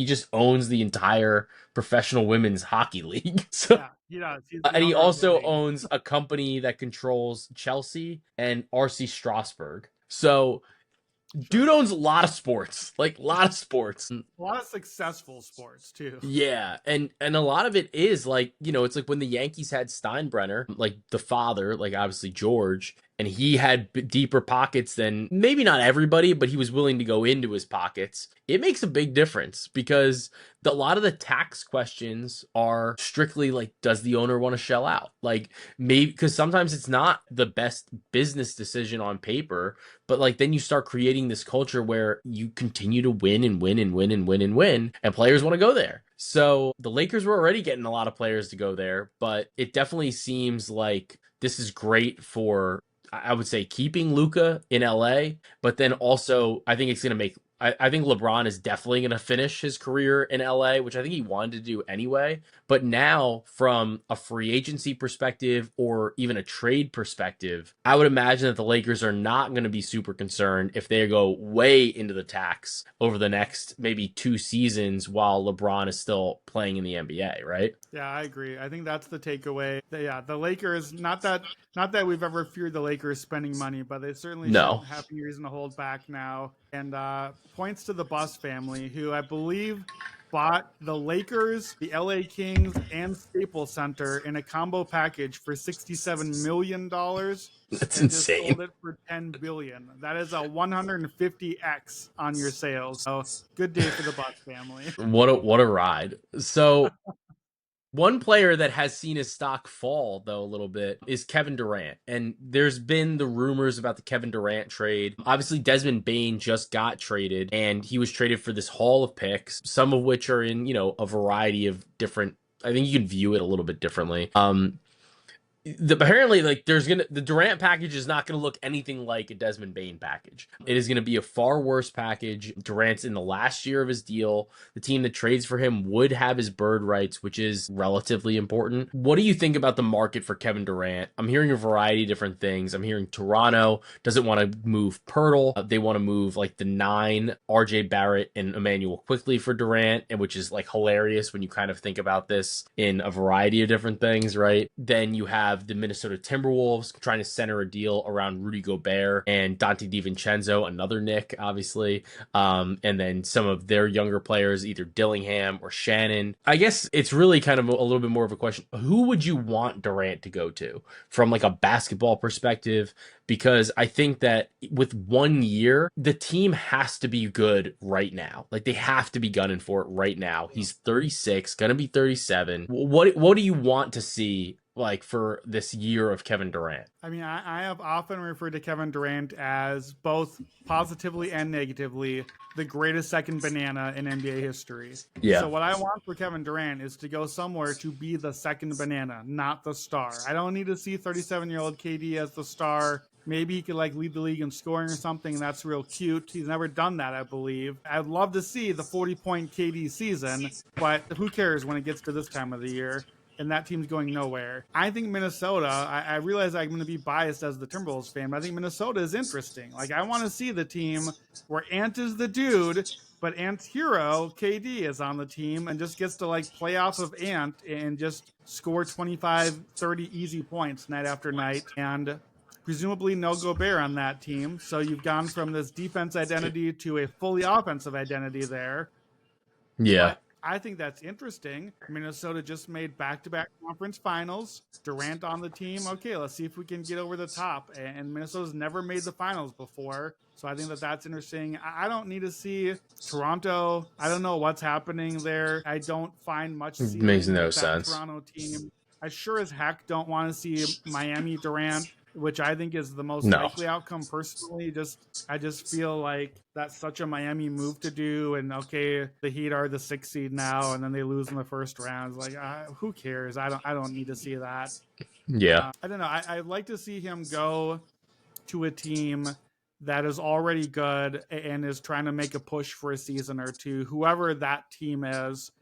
just owns the entire professional women's hockey league. So yeah, he does. He's the and he owner of the also league. owns a company that controls Chelsea and RC Strasbourg. So dude Sure. owns a lot of sports, like a lot of sports. A lot of successful sports too. Yeah, and a lot of it is like, it's like when the Yankees had Steinbrenner, like the father, like obviously George, and he had deeper pockets than maybe not everybody, but he was willing to go into his pockets. It makes a big difference because a lot of the tax questions are strictly like, does the owner want to shell out? Like maybe because sometimes it's not the best business decision on paper, but like then you start creating this culture where you continue to win and win and win and win and win, and players want to go there. So the Lakers were already getting a lot of players to go there, but it definitely seems like this is great for, I would say, keeping Luka in LA, but then also I think it's going to make. I think LeBron is definitely going to finish his career in LA, which I think he wanted to do anyway. But now, from a free agency perspective or even a trade perspective, I would imagine that the Lakers are not going to be super concerned if they go way into the tax over the next maybe 2 seasons while LeBron is still playing in the NBA, right? Yeah, I agree. I think that's the takeaway. Yeah, the Lakers, not that we've ever feared the Lakers spending money, but they certainly No. shouldn't have any reason to hold back now. And points to the Buss family, who I believe bought the Lakers, the LA Kings, and Staples Center in a combo package for $67 million That's and just insane. sold it for 10 billion. That is a 150x on your sales. So good day for the Buss family. What a ride. So one player that has seen his stock fall, though, a little bit is Kevin Durant. And there's been the rumors about the Kevin Durant trade. Obviously, Desmond Bain just got traded, and he was traded for this haul of picks, some of which are in, a variety of different. I think you can view it a little bit differently. Apparently like the Durant package is not gonna look anything like a Desmond Bain package. It is gonna be a far worse package. Durant's in the last year of his deal. The team that trades for him would have his bird rights, which is relatively important. What do you think about the market for Kevin Durant? I'm hearing a variety of different things. I'm hearing Toronto doesn't want to move Pirtle. They want to move like the 9 RJ Barrett and Emmanuel quickly for Durant, and which is like hilarious when you kind of think about this in a variety of different things, right? Then you have the Minnesota Timberwolves trying to center a deal around Rudy Gobert and Dante DiVincenzo, another Nick, obviously. And then some of their younger players, either Dillingham or Shannon. I guess it's really kind of a little bit more of a question. Who would you want Durant to go to from like a basketball perspective? Because I think that with 1 year, the team has to be good right now. Like they have to be gunning for it right now. He's 36, gonna be 37. What do you want to see like for this year of Kevin Durant? I mean, I have often referred to Kevin Durant as both positively and negatively the greatest second banana in NBA history. Yeah. So, what I want for Kevin Durant is to go somewhere to be the second banana, not the star. I don't need to see 37-year-old KD as the star. Maybe he could like lead the league in scoring or something. That's real cute. He's never done that, I believe. I'd love to see the 40-point KD season, but who cares when it gets to this time of the year? And that team's going nowhere. I think Minnesota, I realize I'm going to be biased as the Timberwolves fan, but I think Minnesota is interesting. Like, I want to see the team where Ant is the dude, but Ant's hero, KD, is on the team and just gets to, like, play off of Ant and just score 25, 30 easy points night after night. And presumably no Gobert on that team. So you've gone from this defense identity to a fully offensive identity there. Yeah. But I think that's interesting. Minnesota just made back-to-back conference finals. Durant on the team. Okay, let's see if we can get over the top. And Minnesota's never made the finals before, so I think that that's interesting. I don't need to see Toronto. I don't know what's happening there. I don't find much It makes ceiling no with that sense. Toronto team. I sure as heck don't want to see Miami Durant, which I think is the most No. likely outcome personally. I just feel like that's such a Miami move to do. And okay, the Heat are the 6th seed now, and then they lose in the first round. It's like, who cares? I don't need to see that. Yeah. I don't know. I'd like to see him go to a team that is already good and is trying to make a push for a season or two, whoever that team is.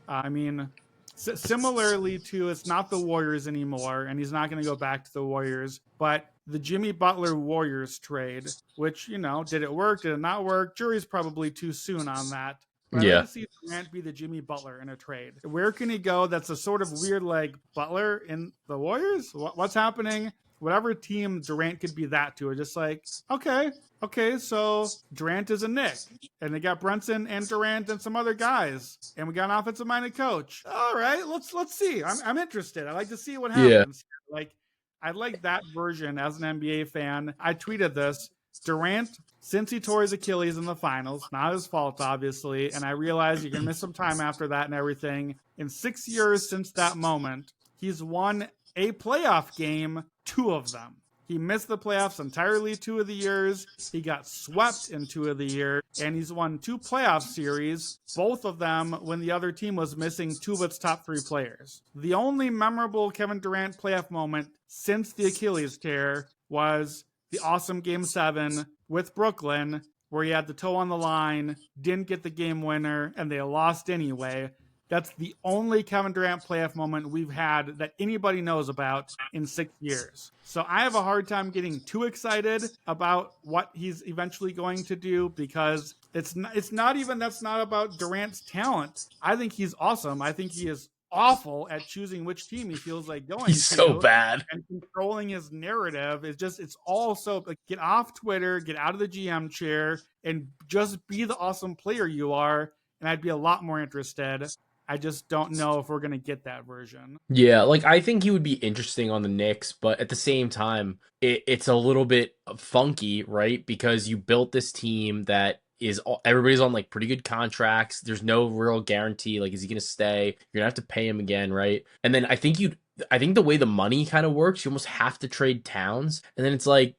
I mean, similarly to, it's not the Warriors anymore, and he's not going to go back to the Warriors, but the Jimmy Butler Warriors trade, which, did it work? Did it not work? Jury's probably too soon on that. But I'd like Yeah. to see Durant be the Jimmy Butler in a trade. Where can he go? That's a sort of weird, like, Butler in the Warriors? What's happening? Whatever team Durant could be that to, are just like, okay, so Durant is a Knick, and they got Brunson and Durant and some other guys, and we got an offensive minded coach. All right, let's see. I'm interested. I like to see what Yeah. happens. Like, I'd like that version as an NBA fan. I tweeted this. Durant, since he tore his Achilles in the finals, not his fault, obviously, and I realize you're gonna miss some time after that and everything. In 6 years since that moment, he's won a playoff game, 2 of them. He missed the playoffs entirely 2 of the years. He got swept in 2 of the years, and he's won 2 playoff series, both of them when the other team was missing 2 of its top 3 players. The only memorable Kevin Durant playoff moment since the Achilles tear was the awesome Game 7 with Brooklyn, where he had the toe on the line, didn't get the game winner, and they lost anyway. That's the only Kevin Durant playoff moment we've had that anybody knows about in 6 years. So I have a hard time getting too excited about what he's eventually going to do, because it's not even, that's not about Durant's talent. I think he's awesome. I think he is awful at choosing which team he feels like going He's so to bad. and controlling his narrative. It's all so, like, get off Twitter, get out of the GM chair, and just be the awesome player you are, and I'd be a lot more interested. I just don't know if we're going to get that version. Yeah, like I think he would be interesting on the Knicks, but at the same time, it's a little bit funky, right? Because you built this team that is everybody's on like pretty good contracts. There's no real guarantee. Like, is he going to stay? You're gonna have to pay him again, right? And then I think the way the money kind of works, you almost have to trade Towns, and then it's like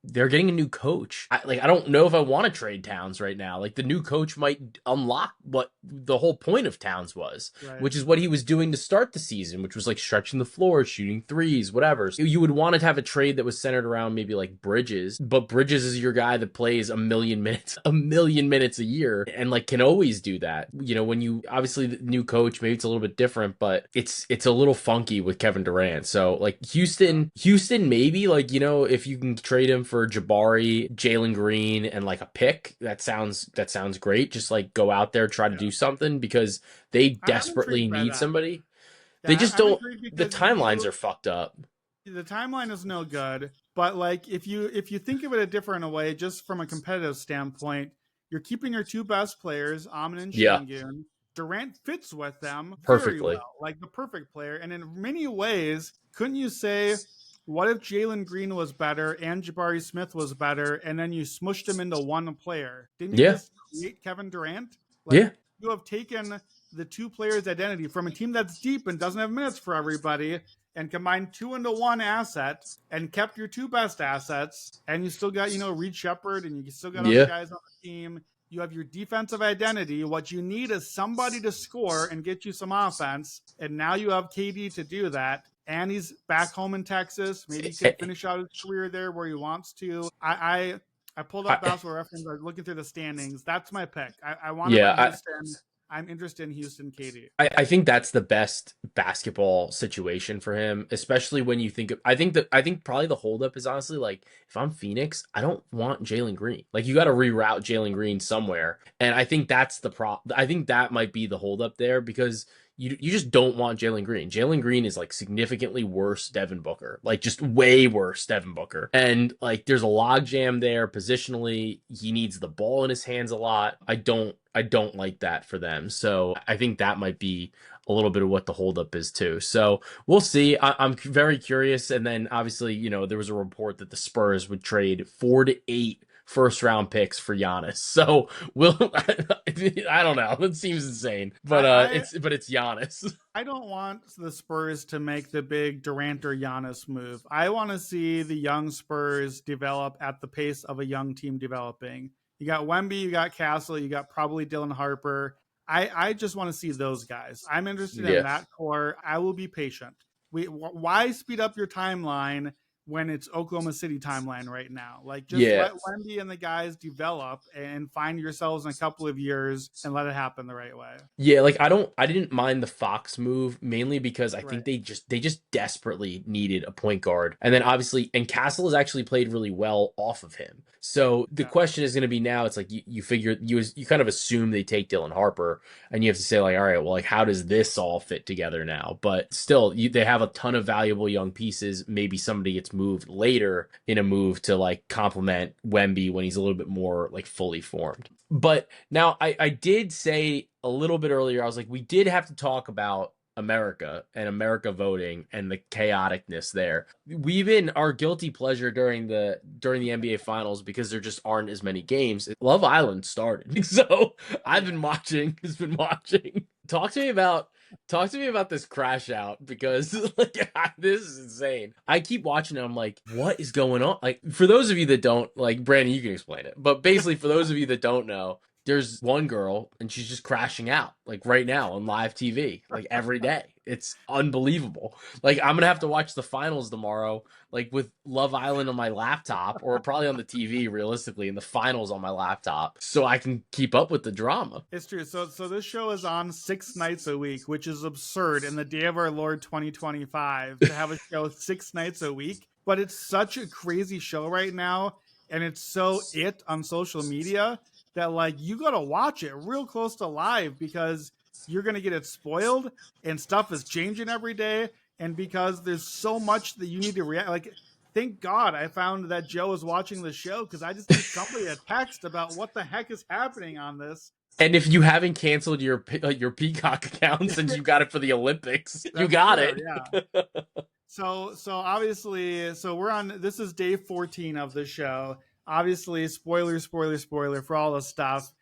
they're getting a new coach. I don't know if I want to trade Towns right now. Like, the new coach might unlock what the whole point of Towns was, Right. which is what he was doing to start the season, which was like stretching the floor, shooting threes, whatever. So you would want to have a trade that was centered around maybe like Bridges, but Bridges is your guy that plays a million minutes a year, and like can always do that. When you obviously the new coach, maybe it's a little bit different, but it's a little funky with Kevin Durant. So like Houston maybe, like, if you can trade him for Jabari, Jalen Green, and like a pick, that sounds great. Just like go out there, try to do something, because they I'm desperately intrigued by need that. somebody. They Yeah, just I'm don't. intrigued The because timelines are fucked up. the timeline is no good. But like, if you think of it a different way, just from a competitive standpoint, you're keeping your 2 best players, Amon and Yeah, Şengün. Durant fits with them very perfectly. well, like the perfect player. And in many ways, couldn't you say, what if Jalen Green was better and Jabari Smith was better, and then you smushed them into one player? Didn't you Yeah, just create Kevin Durant? Like, yeah, you have taken the 2 players' identity from a team that's deep and doesn't have minutes for everybody, and combined 2 into 1 asset, and kept your 2 best assets, and you still got, Reed Shepard, and you still got other yeah. guys on the team. You have your defensive identity. What you need is somebody to score and get you some offense, and now you have KD to do that. And he's back home in Texas. Maybe he can finish out his career there where he wants to. I pulled up I, Basketball Reference. I was looking through the standings. That's my pick. I want him yeah. in Houston. I'm interested in Houston, KD. I think that's the best basketball situation for him, especially when you think of, I think probably the holdup is honestly, like, if I'm Phoenix, I don't want Jalen Green. Like, you got to reroute Jalen Green somewhere. And I think that's the I think that might be the holdup there, because you just don't want Jalen Green. Jalen Green is like significantly worse Devin Booker, like just way worse Devin Booker. And like there's a logjam there positionally. He needs the ball in his hands a lot. I don't like that for them. So I think that might be a little bit of what the holdup is too. So we'll see. I'm very curious. And then obviously, there was a report that the Spurs would trade 4 to 8 first round picks for Giannis. So we'll I don't know. That seems insane. But I it's Giannis. I don't want the Spurs to make the big Durant or Giannis move. I want to see the young Spurs develop at the pace of a young team developing. You got Wemby, you got Castle, you got probably Dylan Harper. I just want to see those guys. I'm interested in Yeah. that core. I will be patient. Why speed up your timeline when it's Oklahoma City timeline right now? Like, just Yeah. let Wemby and the guys develop and find yourselves in a couple of years and let it happen the right way. Yeah, like I didn't mind the Fox move mainly because I think Right. they just desperately needed a point guard. And then obviously and Castle has actually played really well off of him. So the Yeah. question is going to be now it's like you figure you kind of assume they take Dylan Harper and you have to say like all right, well like how does this all fit together now? But still they have a ton of valuable young pieces. Maybe somebody gets moved later in a move to like complement Wemby when he's a little bit more like fully formed. But now I did say a little bit earlier, I was like, we did have to talk about America and America voting and the chaoticness there. We've been our guilty pleasure during the NBA finals because there just aren't as many games. Love Island started. So Oh I've yeah. been watching, has been watching. Talk to me about this crash out because like this is insane. I keep watching it. I'm like, what is going on? Like for those of you that don't like, Brandon, you can explain it. But basically, for those of you that don't know, there's one girl and she's just crashing out like right now on live TV like every day. It's unbelievable. Like I'm gonna have to watch the finals tomorrow like with Love Island on my laptop or probably on the TV realistically and the finals on my laptop so I can keep up with the drama. It's true. So this show is on 6 nights a week, which is absurd in the day of our Lord 2025 to have a show 6 nights a week. But it's such a crazy show right now, and it's so it on social media that like you gotta watch it real close to live because you're gonna get it spoiled and stuff is changing every day. And because there's so much that you need to react like thank God I found that Joe was watching the show because I just need somebody to text about what the heck is happening on this. And if you haven't canceled your Peacock account since you got it for the Olympics, you That's got true, it. yeah. So obviously, so we're on. This is day 14 of the show. Obviously, spoiler for all the stuff.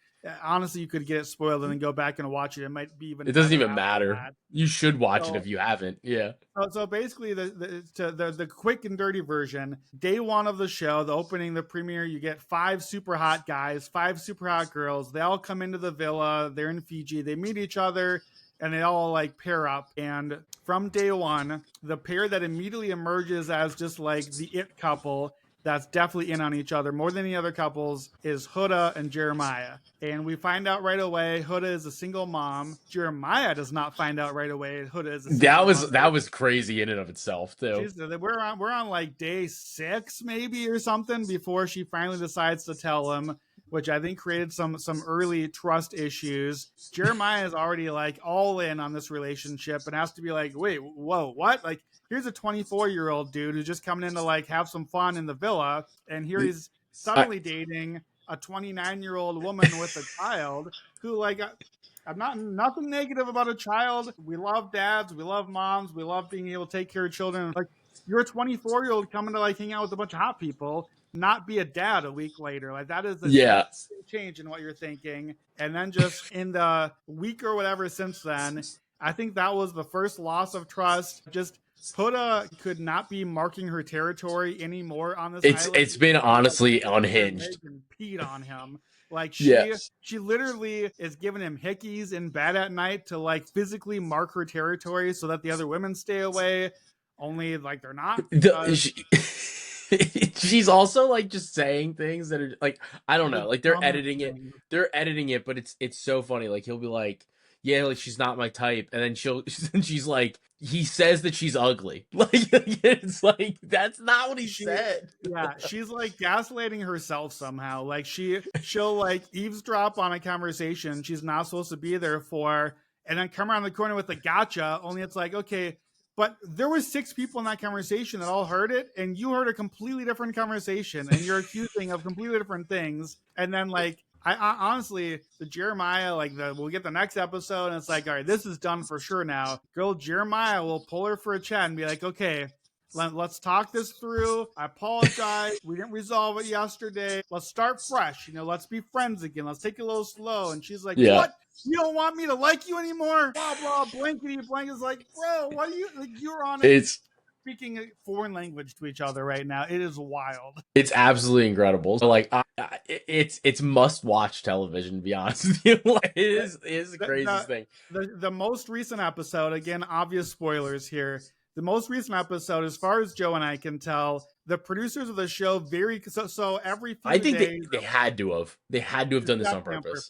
Honestly, you could get it spoiled and then go back and watch it. It might be even It doesn't better even after matter. that. You should watch it So if you haven't. Yeah. so basically, the quick and dirty version. Day one of the show, the opening, the premiere, you get 5 super hot guys, 5 super hot girls. They all come into the villa. They're in Fiji. They meet each other, and they all like pair up. And from day one, the pair that immediately emerges as just like the it couple that's definitely in on each other more than any other couples is Huda and Jeremiah. And we find out right away Huda is a single mom. Jeremiah does not find out right away Huda is a single That was mother. that was crazy in and of itself too. We're on like day 6 maybe or something before she finally decides to tell him, which I think created some early trust issues. Jeremiah is already like all in on this relationship and has to be like, wait, whoa, what? Like here's a 24-year-old dude who's just coming in to like have some fun in the villa, and here he's I, suddenly dating a 29-year-old woman with a child who like I'm not nothing negative about a child. We love dads, we love moms, we love being able to take care of children. Like you're a 24-year-old coming to like hang out with a bunch of hot people, not be a dad a week later. Like that is a yeah. drastic change in what you're thinking. And then just in the week or whatever since then, I think that was the first loss of trust. Just Huda could not be marking her territory anymore on this island. It's been honestly And unhinged. Megan peed on him. Like Yeah. she literally is giving him hickeys in bed at night to like physically mark her territory so that the other women stay away. Only like they're not because She's also like just saying things that are like I don't know, the like dumbest thing. they're editing it, but it's so funny. Like he'll be like, yeah, like she's not my type, and then she's like, he says that she's ugly. Like it's like that's not what he She said. yeah, she's like gaslighting herself somehow. Like she'll like eavesdrop on a conversation she's not supposed to be there for and then come around the corner with a gotcha. Only it's like, okay, but there were 6 people in that conversation that all heard it, and you heard a completely different conversation, and you're accusing of completely different things. And then like I honestly, the Jeremiah, like we'll get the next episode, and it's like, all right, this is done for sure now. Girl Jeremiah will pull her for a chat and be like, okay, let's talk this through. I apologize. We didn't resolve it yesterday. Let's start fresh. Let's be friends again. Let's take it a little slow. And she's like, Yeah. what? You don't want me to like you anymore? Blah, blah, blankety blank is like, bro, what are you, like, you're on it speaking a foreign language to each other right now. It is wild. It's absolutely incredible. So like, it's must watch television. To be honest with you, like, it is the craziest thing. The most recent episode, again, obvious spoilers here. The most recent episode, as far as Joe and I can tell, the producers of the show so every few I think days, they had to have done this on purpose.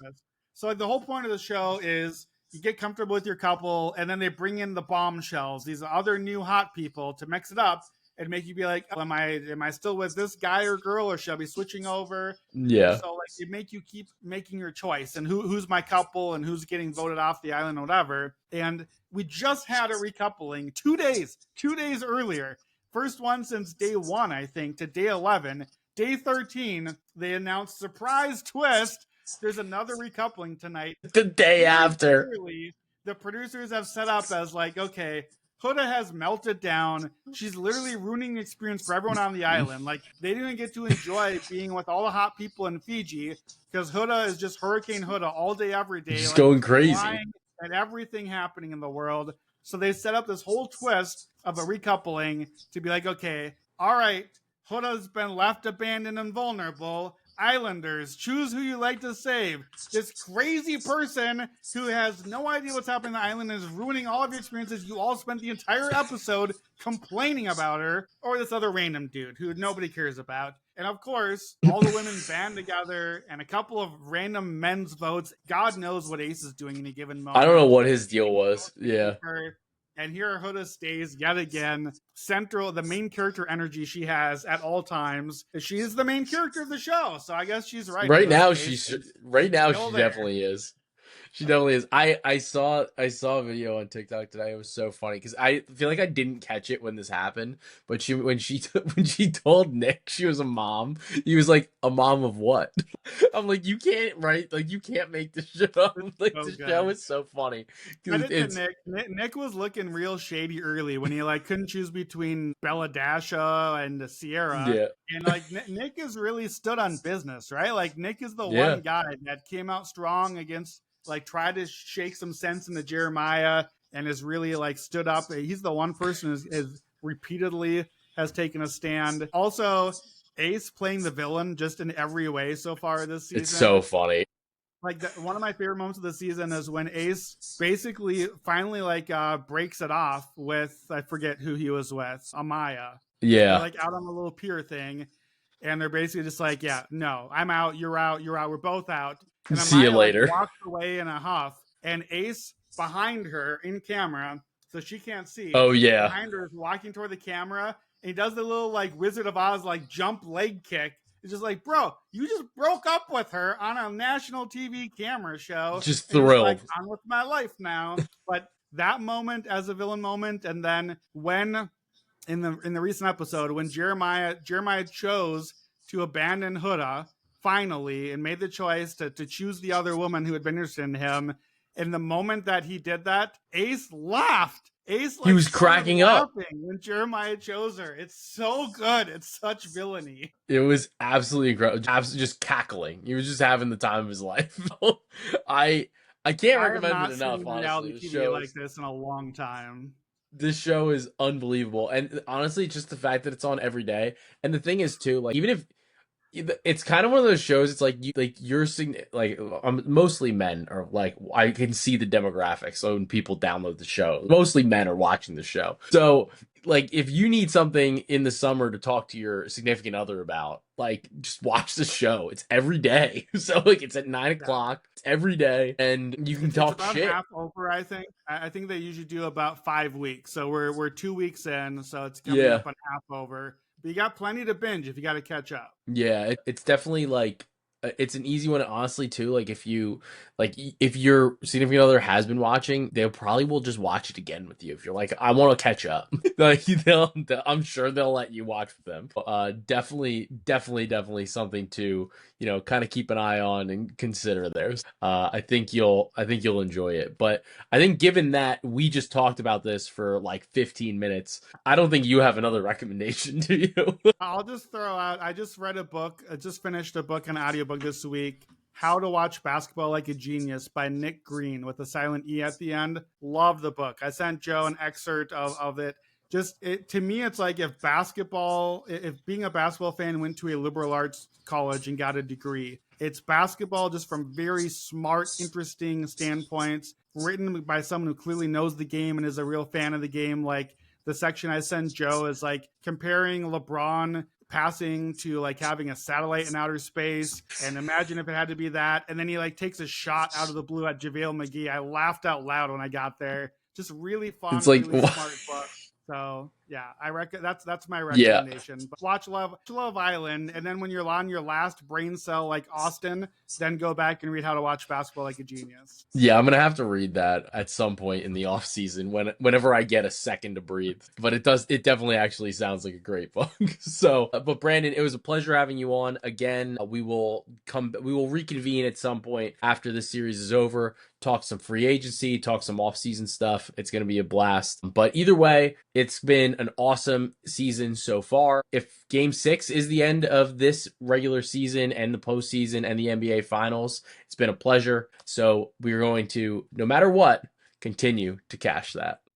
So like the whole point of the show is you get comfortable with your couple, and then they bring in the bombshells, these other new hot people, to mix it up and make you be like, oh, am I still with this guy or girl, or should I be switching over? Yeah. So like it make you keep making your choice, and who's my couple and who's getting voted off the island or whatever. And we just had a recoupling 2 days earlier. First one since day 1, I think, to day 11. Day 13, they announced surprise twist. There's another recoupling tonight. The day after. Clearly, the producers have set up as like, okay, Huda has melted down. She's literally ruining the experience for everyone on the island. Like, they didn't get to enjoy being with all the hot people in Fiji because Huda is just Hurricane Huda all day, every day. Just like, going crazy. And everything happening in the world. So they set up this whole twist of a recoupling to be like, okay, all right, Huda's been left abandoned and vulnerable. Islanders, choose who you like to save. This crazy person who has no idea what's happening on the island is ruining all of your experiences. You all spent the entire episode complaining about her, or this other random dude who nobody cares about. And of course, all the women band together, and a couple of random men's votes. God knows what Ace is doing in a given moment. I don't know what his deal was. Yeah. And here Huda stays yet again central, the main character energy she has at all times. She is the main character of the show, so I guess she's right. Right now, she definitely is. She definitely is. I saw a video on TikTok today. It was so funny because I feel like I didn't catch it when this happened. But when she told Nick she was a mom, he was like, "A mom of what?" I'm like, "You can't you can't make this show up." Like, the show is so funny. Nick was looking real shady early when he like couldn't choose between Bella Dasha and Sierra. Yeah. And like Nick has really stood on business, right? Like Nick is the one guy that came out strong against, like, tried to shake some sense into Jeremiah and has really like stood up. He's the one person who is repeatedly has taken a stand. Also, Ace playing the villain just in every way so far this season. It's so funny. Like, one of my favorite moments of the season is when Ace basically finally like breaks it off with, I forget who he was with, Amaya. Yeah. They're like out on a little pier thing, and they're basically just like, yeah, no, I'm out, you're out, we're both out. And See you later. Like, walks away in a huff, and Ace behind her in camera, so she can't see. Oh yeah. Behind her is walking toward the camera, and he does the little like Wizard of Oz like jump leg kick. It's just like, bro, you just broke up with her on a national TV camera show. Just thrilled. Like, on with my life now. But that moment as a villain moment, and then when in the recent episode when Jeremiah chose to abandon Huda finally and made the choice to choose the other woman who had been interested in him. And the moment that he did that, Ace laughed. Ace, like, he was cracking up when Jeremiah chose her. It's so good. It's such villainy. It was absolutely incredible. Absolutely just cackling. He was just having the time of his life. I can't recommend it enough. Honestly, TV show like this in a long time. This show is unbelievable, and honestly, just the fact that it's on every day. And the thing is, too, like, even if it's kind of one of those shows, it's like you're like mostly men are like, I can see the demographics. So when people download the show, mostly men are watching the show. So like, if you need something in the summer to talk to your significant other about, like, just watch the show. It's every day. So like, it's at 9 o'clock. It's every day, and you can talk about shit. Half over, I think. I think they usually do about 5 weeks. So we're 2 weeks in. So it's coming up on half over. But you got plenty to binge if you got to catch up. Yeah, it's definitely like It's an easy one, honestly, too. Like if your significant other has been watching, they probably will just watch it again with you. If you're like, I want to catch up, like I'm sure they'll let you watch with them. Definitely something to kind of keep an eye on and consider there. I think you'll enjoy it. But I think given that we just talked about this for like 15 minutes, I don't think you have another recommendation, do you? I'll just throw out. I just read a book. I just finished a book, an audiobook this week. How to Watch Basketball Like a Genius by Nick Green with a silent E at the end. Love the book. I sent Joe an excerpt of it. To me, it's like if being a basketball fan went to a liberal arts college and got a degree, it's basketball just from very smart, interesting standpoints, written by someone who clearly knows the game and is a real fan of the game. Like the section I sent Joe is like comparing LeBron passing to like having a satellite in outer space, and imagine if it had to be that, and then he like takes a shot out of the blue at JaVale McGee. I laughed out loud when I got there. Just really It's fun, like, really smart book. So yeah, that's my yeah. recommendation. But watch Love Island, and then when you're on your last brain cell like Austin, then go back and read How to Watch Basketball Like a Genius. Yeah, I'm gonna have to read that at some point in the off season whenever I get a second to breathe. But it definitely actually sounds like a great book. So, but Brandon, it was a pleasure having you on again. We will reconvene at some point after this series is over, talk some free agency, talk some off season stuff. It's gonna be a blast. But either way, it's been an awesome season so far. If Game 6 is the end of this regular season and the postseason and the NBA Finals, it's been a pleasure. So we're going to, no matter what, continue to cash that.